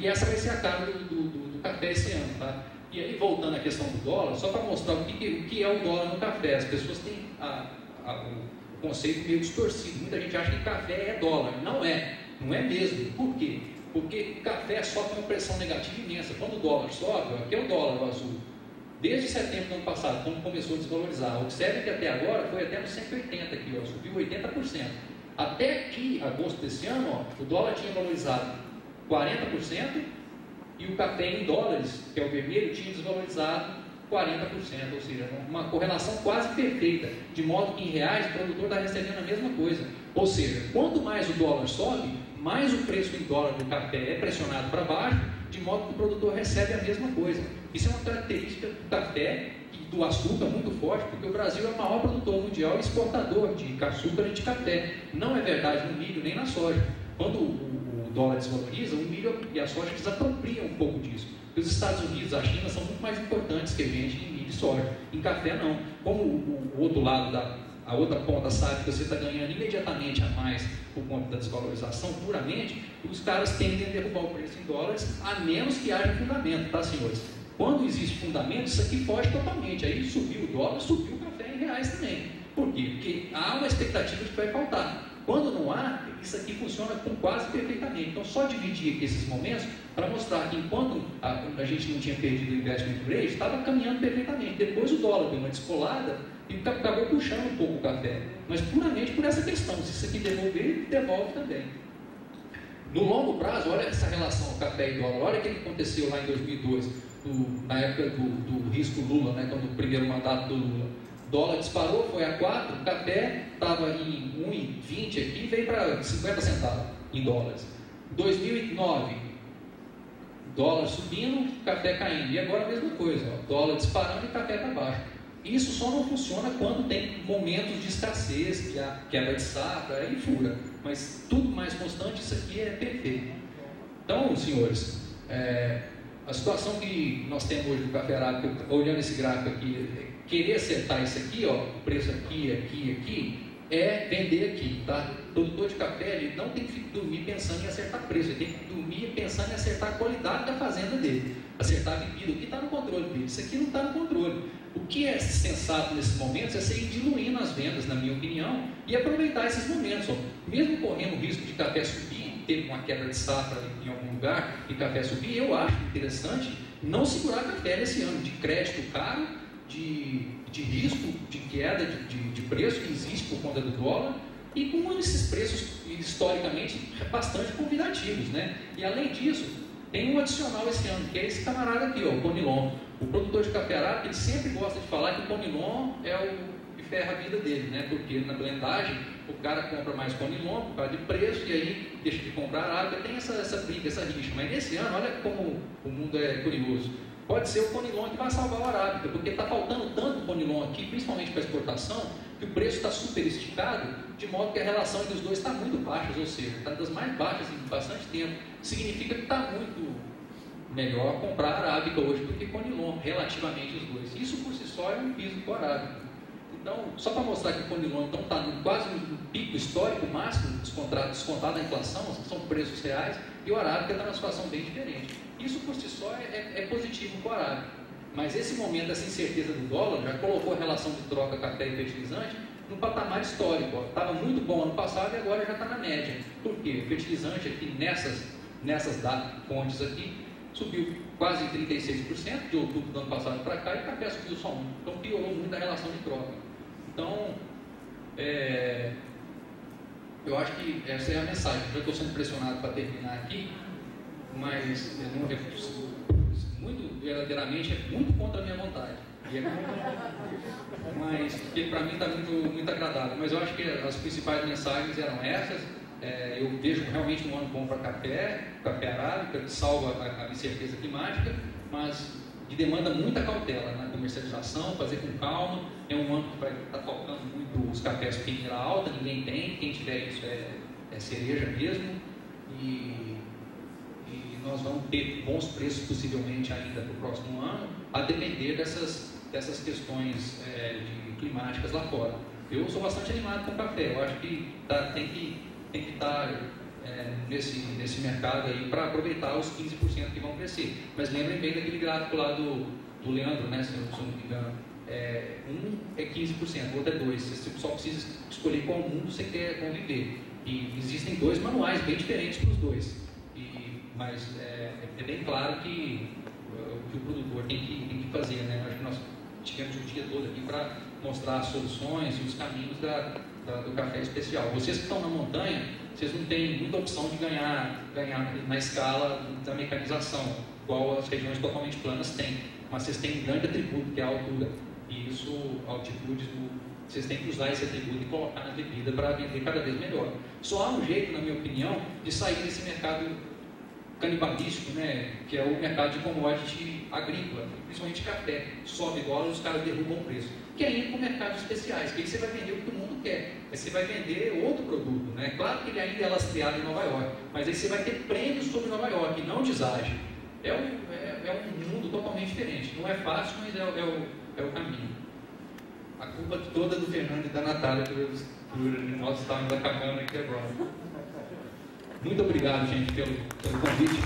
E essa vai ser a cara do café esse ano, tá? E aí, voltando à questão do dólar, só para mostrar o que é o dólar no café. As pessoas têm o conceito meio distorcido. Muita gente acha que café é dólar. Não é mesmo. Por quê? Porque o café sofre uma pressão negativa imensa. Quando o dólar sobe, aqui é o dólar, o azul. Desde setembro do ano passado, quando começou a desvalorizar. Observe que até agora foi até nos 180 aqui, subiu 80%. Até aqui, agosto desse ano, o dólar tinha valorizado 40%, e o café em dólares, que é o vermelho, tinha desvalorizado 40%, ou seja, uma correlação quase perfeita, de modo que em reais o produtor está recebendo a mesma coisa. Ou seja, quanto mais o dólar sobe, mais o preço em dólar do café é pressionado para baixo, de modo que o produtor recebe a mesma coisa. Isso é uma característica do café e do açúcar muito forte, porque o Brasil é o maior produtor mundial e exportador de açúcar e de café. Não é verdade no milho nem na soja. Quando o dólar desvaloriza, o milho e a soja desapropriam um pouco disso. Porque os Estados Unidos, a China, são muito mais importantes que a gente em milho e soja. Em café, não. Como o outro lado, a outra ponta sabe que você está ganhando imediatamente a mais por conta da desvalorização puramente, os caras tendem a derrubar o preço em dólares, a menos que haja fundamento, tá, senhores? Quando existe fundamento, isso aqui foge totalmente. Aí subiu o dólar, subiu o café em reais também. Por quê? Porque há uma expectativa de que vai faltar. Quando não há, isso aqui funciona quase perfeitamente. Então, só dividir aqui esses momentos para mostrar que enquanto a gente não tinha perdido o investment grade, estava caminhando perfeitamente. Depois o dólar deu uma descolada e acabou puxando um pouco o café. Mas puramente por essa questão. Se isso aqui devolver, devolve também. No longo prazo, olha essa relação café e dólar. Olha o que aconteceu lá em 2002, na época do risco Lula, né, quando o primeiro mandato do Lula. Dólar disparou, foi a 4, o café estava em 1,20 aqui, veio para 50 centavos em dólares. 2009, dólar subindo, café caindo. E agora a mesma coisa, ó, dólar disparando e café para baixo. Isso só não funciona quando tem momentos de escassez, que a quebra de safra, aí fura. Mas tudo mais constante, isso aqui é perfeito. Então, senhores, a situação que nós temos hoje do café arábica, olhando esse gráfico aqui, querer acertar isso aqui, ó, o preço aqui, é vender aqui, tá? O produtor de café, ele não tem que dormir pensando em acertar preço, ele tem que dormir pensando em acertar a qualidade da fazenda dele, acertar a bebida. O que está no controle dele? Isso aqui não está no controle. O que é sensato nesses momentos é você ir diluindo as vendas, na minha opinião, e aproveitar esses momentos, ó. Mesmo correndo o risco de café subir, ter uma quebra de safra em algum lugar e café subir, eu acho interessante não segurar café nesse ano de crédito caro, de risco de queda de preço que existe por conta do dólar, e com esses preços historicamente bastante convidativos, né? E além disso, tem um adicional esse ano, que é esse camarada aqui, ó, o Conilon. O produtor de café arábica, ele sempre gosta de falar que o Conilon é o que ferra a vida dele, né? Porque na blendagem o cara compra mais Conilon por causa de preço e aí deixa de comprar arábica. Tem essa briga, essa rixa. Mas nesse ano, olha como o mundo é curioso. Pode ser o Conilon que vai salvar o arábica, porque está faltando tanto Conilon aqui, principalmente para exportação, que o preço está super esticado, de modo que a relação entre os dois está muito baixa, ou seja, está das mais baixas em bastante tempo. Significa que está muito melhor comprar arábica hoje do que Conilon, relativamente os dois. Isso por si só é um piso para o arábica. Então, só para mostrar que o Conilon então, está quase no pico histórico máximo, descontado da inflação, são preços reais, e o arábica está numa situação bem diferente. Isso por si só é positivo para o arábica. Mas esse momento, essa incerteza do dólar, já colocou a relação de troca café e fertilizante no patamar histórico. Estava muito bom ano passado e agora já está na média. Por quê? O fertilizante aqui nessas fontes aqui subiu quase 36% de outubro do ano passado para cá, e o café subiu só 1%. Então piorou muito a relação de troca. Então, eu acho que essa é a mensagem. Já estou sendo pressionado para terminar aqui, mas muito verdadeiramente é muito contra a minha vontade. Mas porque para mim está muito agradável. Mas eu acho que as principais mensagens eram essas. Eu vejo realmente um ano bom para café arábica, que salva a incerteza climática, mas que demanda muita cautela na comercialização, fazer com calma. É um ano que vai estar faltando muito os cafés peneira alta, ninguém tem, quem tiver isso é cereja mesmo, e nós vamos ter bons preços possivelmente ainda para o próximo ano, a depender dessas questões climáticas lá fora. Eu sou bastante animado com o café, eu acho que tem que estar nesse mercado aí para aproveitar os 15% que vão crescer. Mas lembrem bem daquele gráfico lá do Leandro, né, se eu não me engano. Um é 15%, o outro é 2%. Você só precisa escolher qual mundo você quer conviver. E existem dois manuais bem diferentes para os dois. Mas é bem claro que o produtor tem que fazer, né? Acho que nós tivemos o dia todo aqui para mostrar as soluções e os caminhos do café especial. Vocês que estão na montanha, vocês não têm muita opção de ganhar na escala da mecanização, igual as regiões totalmente planas têm. Mas vocês têm um grande atributo, que é a altura. E isso, a altitude, vocês têm que usar esse atributo e colocar na bebida para vender cada vez melhor. Só há um jeito, na minha opinião, de sair desse mercado canibalístico, né, que é o mercado de commodity agrícola, principalmente café. Sobe dólar e os caras derrubam o preço. Que é indo para mercados especiais, que aí você vai vender o que o mundo quer. Aí você vai vender outro produto, né? Claro que ele ainda é lastreado em Nova York, mas aí você vai ter prêmios sobre Nova York, não deságio. É um mundo totalmente diferente. Não é fácil, mas é o caminho. A culpa toda do Fernando e da Natália por nós estarmos acabando aqui agora. Muito obrigado, gente, pelo convite.